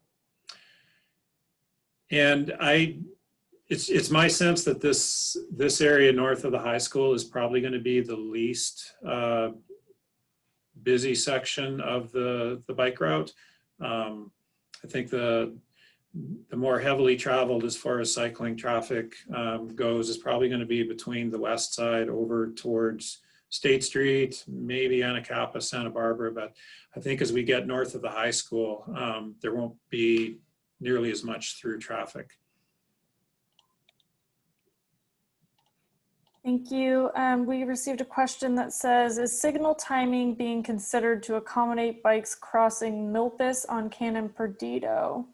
And it's my sense that this area north of the high school is probably going to be the least busy section of the bike route. I think the more heavily traveled as far as cycling traffic goes is probably going to be between the west side over towards State Street, maybe Anacapa, Santa Barbara. But I think as we get north of the high school, there won't be nearly as much through traffic. Thank you. We received a question that says, is signal timing being considered to accommodate bikes crossing Milpas on Canon Perdido?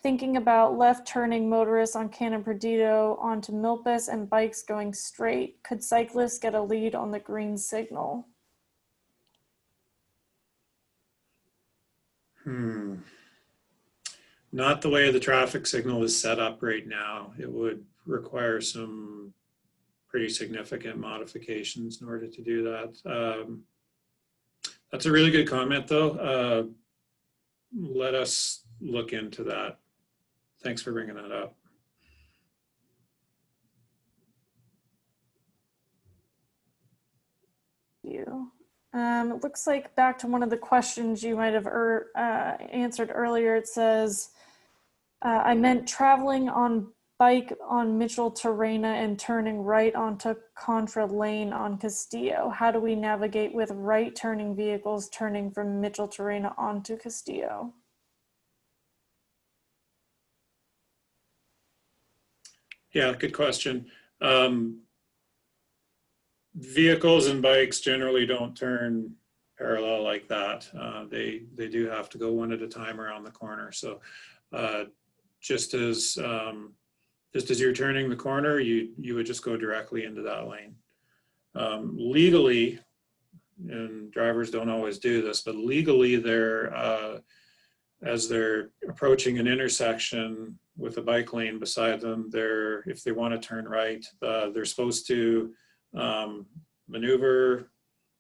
Thinking about left turning motorists on Canon Perdido onto Milpas and bikes going straight, could cyclists get a lead on the green signal? Not the way the traffic signal is set up right now. It would require some pretty significant modifications in order to do that. That's a really good comment, though. Let us look into that. Thanks for bringing that up. Thank you. It looks like back to one of the questions you might have answered earlier. It says, I meant traveling on bike on Mitchell to Reyna and turning right onto Contra Lane on Castillo. How do we navigate with right turning vehicles turning from Mitchell to Reyna onto Castillo? Yeah, good question. Vehicles and bikes generally don't turn parallel like that. They do have to go one at a time around the corner. So just as you're turning the corner, you would just go directly into that lane. Legally, and drivers don't always do this, but legally as they're approaching an intersection with a bike lane beside them, if they want to turn right, they're supposed to maneuver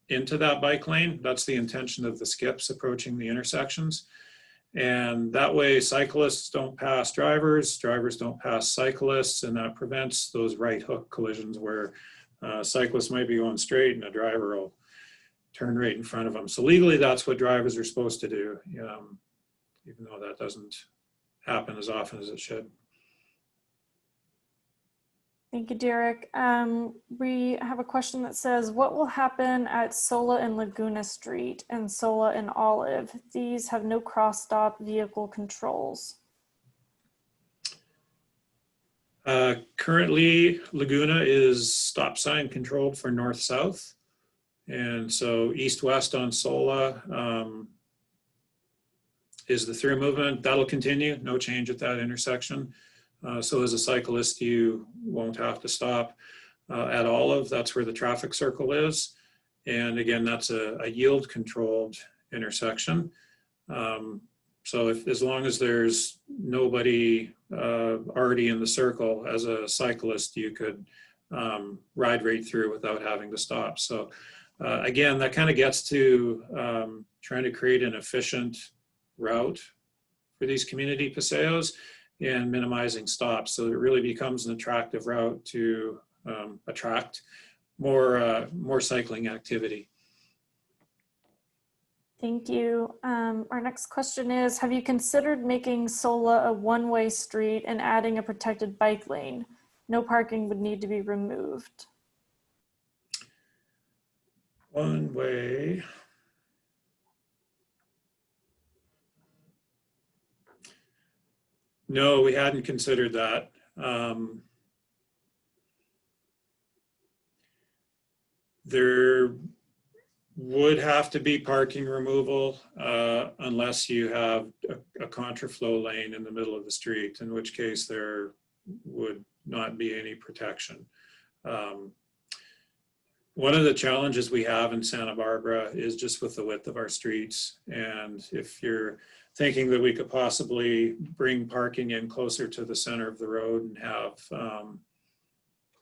into that bike lane. That's the intention of the skips approaching the intersections. And that way cyclists don't pass drivers, drivers don't pass cyclists, and that prevents those right hook collisions where cyclists might be going straight and a driver will turn right in front of them. So legally that's what drivers are supposed to do, even though that doesn't happen as often as it should. Thank you, Derek. We have a question that says, what will happen at Sola and Laguna Street and Sola and Olive? These have no cross-stop vehicle controls. Currently, Laguna is stop sign controlled for north-south. And so east-west on Sola is the through movement. That'll continue, no change at that intersection. So as a cyclist, you won't have to stop. At Olive, that's where the traffic circle is. And again, that's a yield controlled intersection. So as long as there's nobody already in the circle, as a cyclist, you could ride right through without having to stop. So again, that kind of gets to trying to create an efficient route for these community paseos and minimizing stops. So it really becomes an attractive route to attract more cycling activity. Thank you. Our next question is, have you considered making Sola a one-way street and adding a protected bike lane? No parking would need to be removed. One way. No, we hadn't considered that. There would have to be parking removal unless you have a contraflow lane in the middle of the street, in which case there would not be any protection. One of the challenges we have in Santa Barbara is just with the width of our streets. And if you're thinking that we could possibly bring parking in closer to the center of the road and have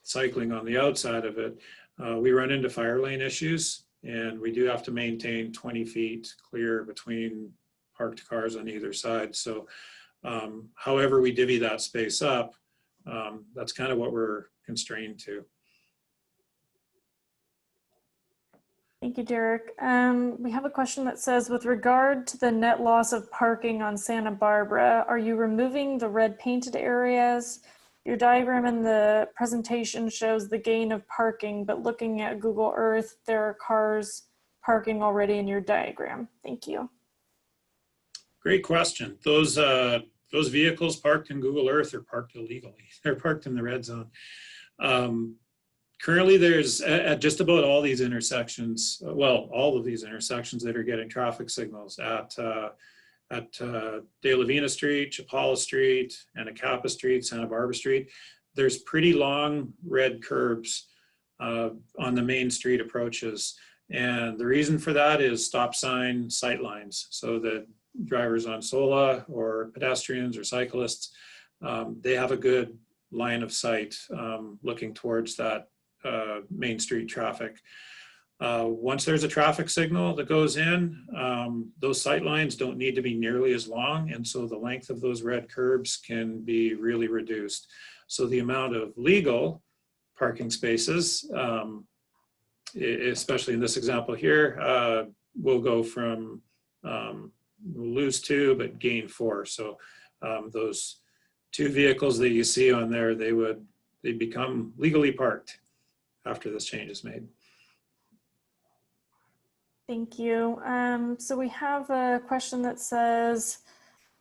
cycling on the outside of it, we run into fire lane issues, and we do have to maintain 20 feet clear between parked cars on either side. So however we divvy that space up, that's kind of what we're constrained to. Thank you, Derek. We have a question that says, with regard to the net loss of parking on Santa Barbara, are you removing the red painted areas? Your diagram in the presentation shows the gain of parking, but looking at Google Earth, there are cars parking already in your diagram. Thank you. Great question. Those vehicles parked in Google Earth are parked illegally. They're parked in the red zone. Currently, there's at just about all these intersections, well, all of these intersections that are getting traffic signals at De La Vina Street, Chapala Street, Anacapa Street, Santa Barbara Street. There's pretty long red curbs on the main street approaches. And the reason for that is stop sign sight lines, so that drivers on Sola or pedestrians or cyclists, they have a good line of sight looking towards that main street traffic. Once there's a traffic signal that goes in, those sight lines don't need to be nearly as long, and so the length of those red curbs can be really reduced. So the amount of legal parking spaces especially in this example here, we'll go from, we'll lose 2, but gain 4. So those 2 vehicles that you see on there, they become legally parked after this change is made. Thank you. So we have a question that says,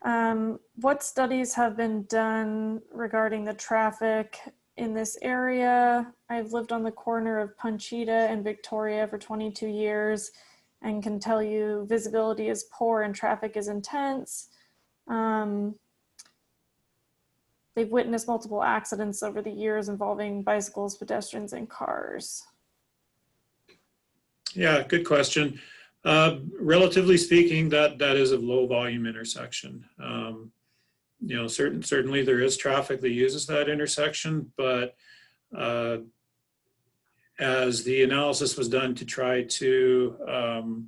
what studies have been done regarding the traffic in this area? I've lived on the corner of Panchita and Victoria for 22 years and can tell you visibility is poor and traffic is intense. They've witnessed multiple accidents over the years involving bicycles, pedestrians, and cars. Yeah, good question. Relatively speaking, that is a low volume intersection. You know, certainly there is traffic that uses that intersection, but as the analysis was done to try to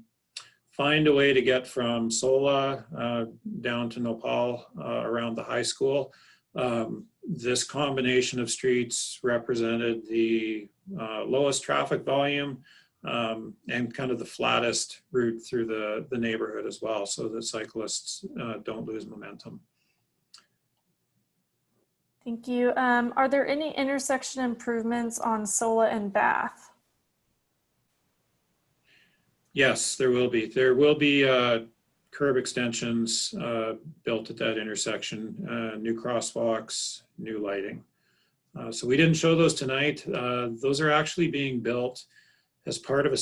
find a way to get from Sola down to Nopal around the high school, this combination of streets represented the lowest traffic volume and kind of the flattest route through the neighborhood as well, so that cyclists don't lose momentum. Thank you. Are there any intersection improvements on Sola and Bath? Yes, there will be. There will be curb extensions built at that intersection, new crosswalks, new lighting. So we didn't show those tonight. Those are actually being built as part of a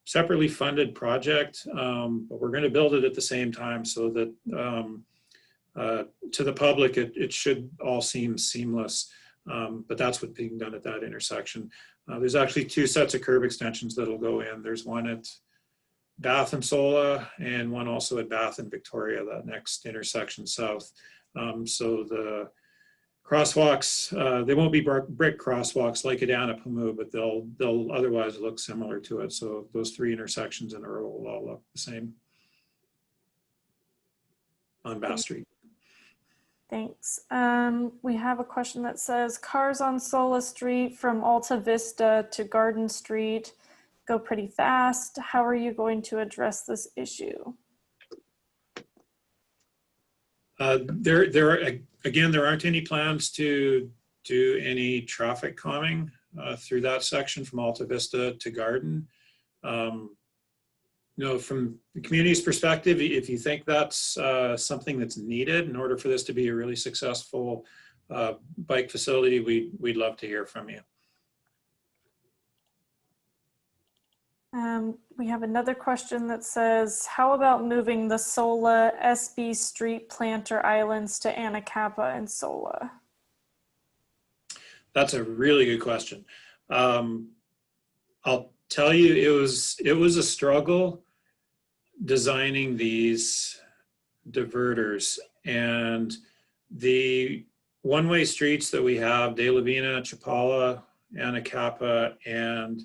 separately funded project, but we're going to build it at the same time so that to the public, it should all seem seamless, but that's what's being done at that intersection. There's actually 2 sets of curb extensions that'll go in. There's one at Bath and Sola and one also at Bath and Victoria, that next intersection south. So the crosswalks, they won't be brick crosswalks like at Anapamu, but they'll otherwise look similar to it. So those 3 intersections in a row will all look the same on Bath Street. Thanks. We have a question that says, cars on Sola Street from Alta Vista to Garden Street go pretty fast. How are you going to address this issue? There aren't any plans to do any traffic calming through that section from Alta Vista to Garden. You know, from the community's perspective, if you think that's something that's needed in order for this to be a really successful bike facility, we'd love to hear from you. We have another question that says, how about moving the Sola SB Street planter islands to Anacapa and Sola? That's a really good question. I'll tell you, it was a struggle designing these diverters, and the one-way streets that we have, De La Vina, Chapala, Anacapa, and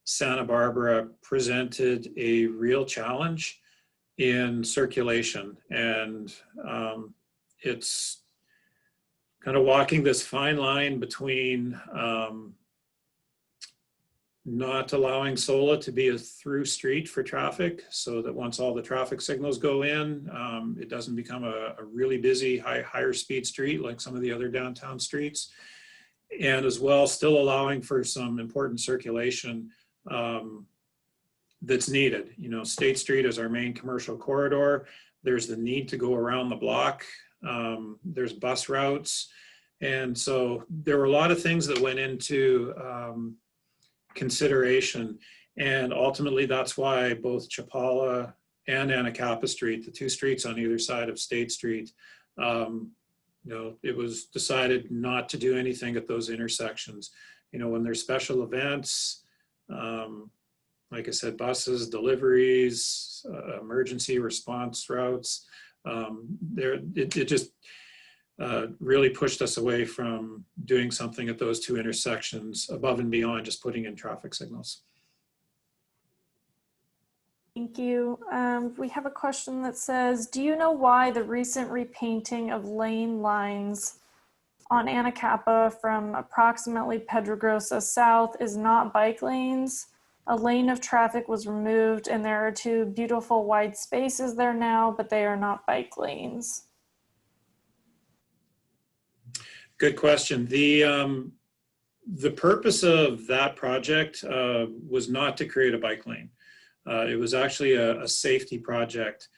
Santa Barbara, presented a real challenge in circulation. And it's kind of walking this fine line between not allowing Sola to be a through street for traffic, so that once all the traffic signals go in, it doesn't become a really busy, higher speed street like some of the other downtown streets. And as well, still allowing for some important circulation that's needed. You know, State Street is our main commercial corridor. There's the need to go around the block. There's bus routes. And so there were a lot of things that went into consideration. And ultimately, that's why both Chapala and Anacapa Street, the 2 streets on either side of State Street, you know, it was decided not to do anything at those intersections. You know, when there's special events, like I said, buses, deliveries, emergency response routes, it just really pushed us away from doing something at those 2 intersections above and beyond just putting in traffic signals. Thank you. We have a question that says, do you know why the recent repainting of lane lines on Anacapa from approximately Pedregosa South is not bike lanes? A lane of traffic was removed and there are two beautiful wide spaces there now, but they are not bike lanes. Good question. The purpose of that project was not to create a bike lane. It was actually a safety project.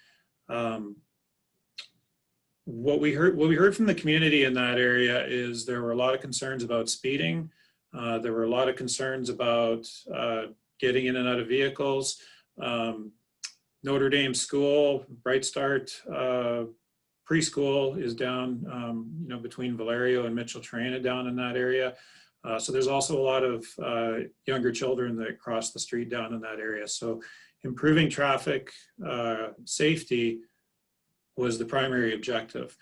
What we heard from the community in that area is there were a lot of concerns about speeding. There were a lot of concerns about getting in and out of vehicles. Notre Dame School, Bright Start preschool is down, between Valerio and Mitchell Traina down in that area. So there's also a lot of younger children that cross the street down in that area. So improving traffic safety was the primary objective.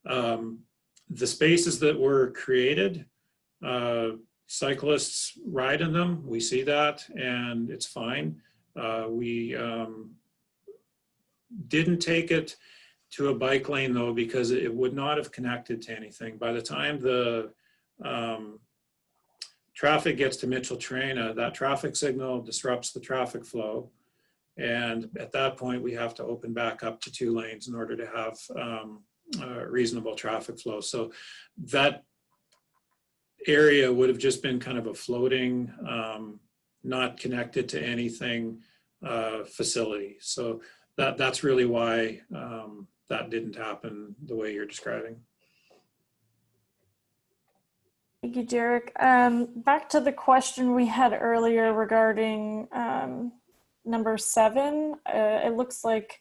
The spaces that were created, cyclists ride in them, we see that, and it's fine. We didn't take it to a bike lane though, because it would not have connected to anything. By the time the traffic gets to Mitchell Traina, that traffic signal disrupts the traffic flow. And at that point, we have to open back up to 2 lanes in order to have reasonable traffic flow. So that area would have just been kind of a floating, not connected to anything facility. So that's really why that didn't happen the way you're describing. Thank you, Derek. Back to the question we had earlier regarding number 7. It looks like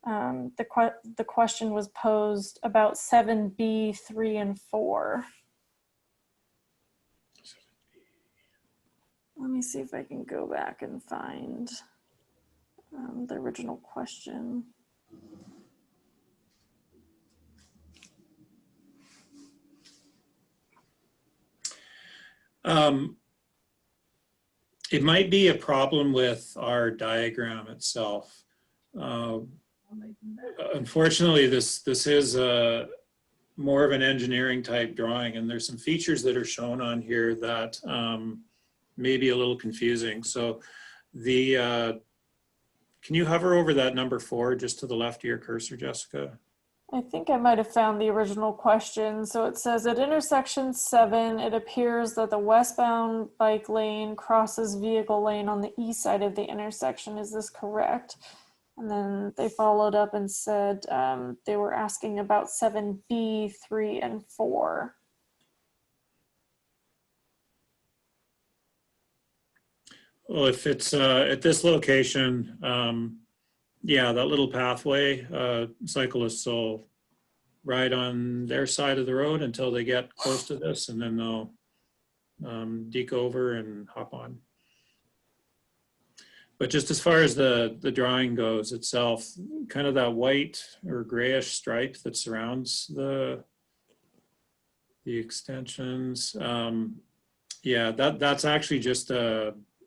the question was posed about 7B, 3, and 4. Let me see if I can go back and find the original question. It might be a problem with our diagram itself. Unfortunately, this is more of an engineering type drawing, and there's some features that are shown on here that may be a little confusing. So can you hover over that number 4 just to the left of your cursor, Jessica? I think I might have found the original question. So it says at intersection 7, it appears that the westbound bike lane crosses vehicle lane on the east side of the intersection. Is this correct? And then they followed up and said they were asking about 7B, 3, and 4. Well, if it's at this location, yeah, that little pathway, cyclists will ride on their side of the road until they get close to this, and then they'll deke over and hop on. But just as far as the drawing goes itself, kind of that white or grayish stripe that surrounds the extensions, yeah, that's actually just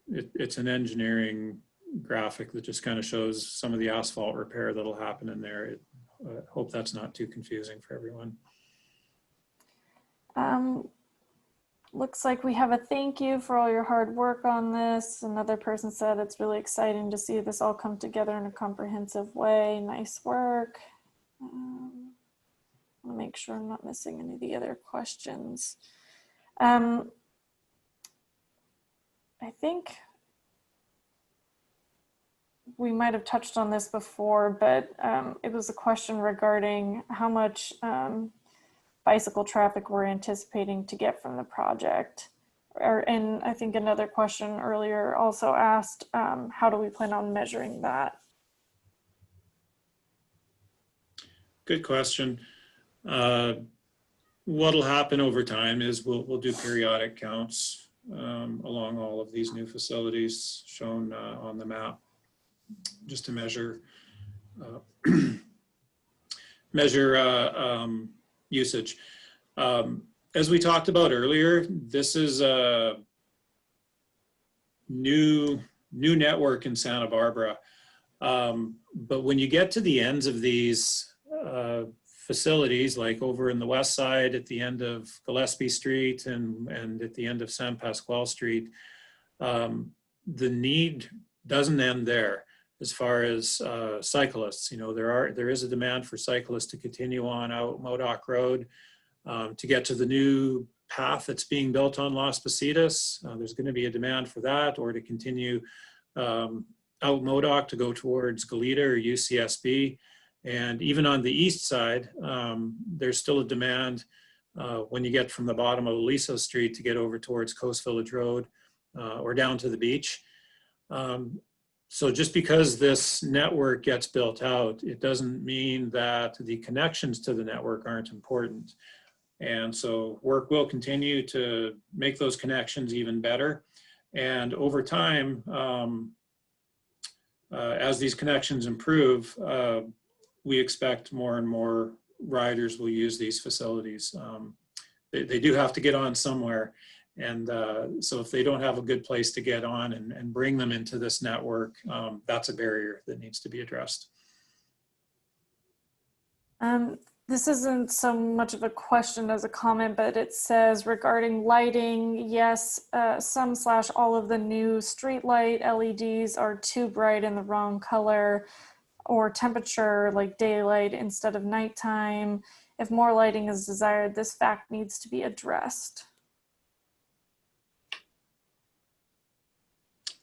it's an engineering graphic that just kind of shows some of the asphalt repair that'll happen in there. Hope that's not too confusing for everyone. Looks like we have a thank you for all your hard work on this. Another person said it's really exciting to see this all come together in a comprehensive way. Nice work. I'll make sure I'm not missing any of the other questions. I think we might have touched on this before, but it was a question regarding how much bicycle traffic we're anticipating to get from the project. And I think another question earlier also asked, how do we plan on measuring that? Good question. What'll happen over time is we'll do periodic counts along all of these new facilities shown on the map, just to measure usage. As we talked about earlier, this is a new network in Santa Barbara. But when you get to the ends of these facilities, like over in the west side at the end of Gillespie Street and at the end of San Pasqual Street, the need doesn't end there as far as cyclists. You know, there is a demand for cyclists to continue on out Modoc Road, to get to the new path that's being built on Las Positas. There's going to be a demand for that, or to continue out Modoc to go towards Goleta or UCSB. And even on the east side, there's still a demand when you get from the bottom of Aliso Street to get over towards Coast Village Road or down to the beach. So just because this network gets built out, it doesn't mean that the connections to the network aren't important. And so work will continue to make those connections even better. And over time, as these connections improve, we expect more and more riders will use these facilities. They do have to get on somewhere. And so if they don't have a good place to get on and bring them into this network, that's a barrier that needs to be addressed. This isn't so much of a question as a comment, but it says regarding lighting, yes, some/all of the new streetlight LEDs are too bright in the wrong color or temperature, like daylight instead of nighttime. If more lighting is desired, this fact needs to be addressed.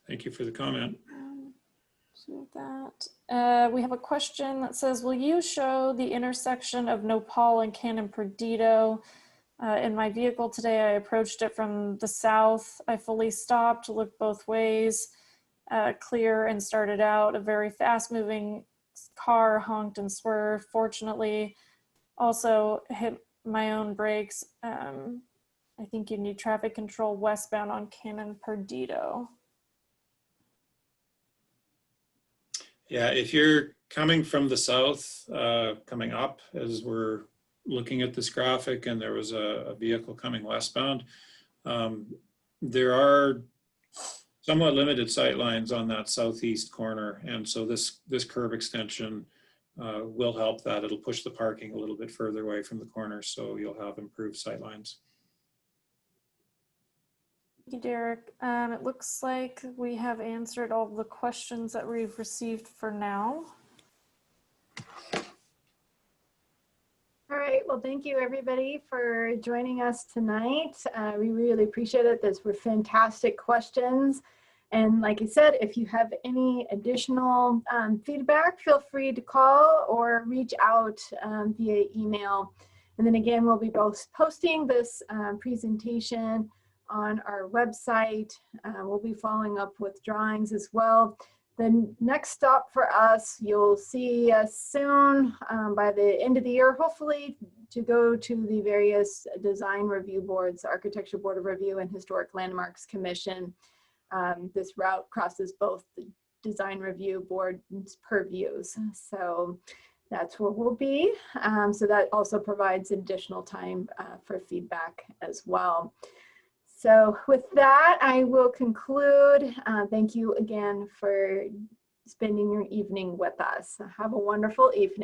Thank you for the comment. So that we have a question that says, will you show the intersection of Nopal and Canon Perdido? In my vehicle today, I approached it from the south. I fully stopped, looked both ways, clear, and started out. A very fast moving car honked and swerved. Fortunately, also hit my own brakes. I think you need traffic control westbound on Canon Perdido. Yeah, if you're coming from the south, coming up as we're looking at this graphic, and there was a vehicle coming westbound, there are somewhat limited sight lines on that southeast corner. And so this curb extension will help that. It'll push the parking a little bit further away from the corner, so you'll have improved sight lines. Thank you, Derek. It looks like we have answered all the questions that we've received for now. All right, well, thank you everybody for joining us tonight. We really appreciate it. Those were fantastic questions. And like I said, if you have any additional feedback, feel free to call or reach out via email. And then again, we'll be both posting this presentation on our website. We'll be following up with drawings as well. The next stop for us, you'll see us soon by the end of the year, hopefully, to go to the various design review boards, Architecture Board of Review and Historic Landmarks Commission. This route crosses both the design review board's purviews. So that's where we'll be. So that also provides additional time for feedback as well. So with that, I will conclude. Thank you again for spending your evening with us. Have a wonderful evening.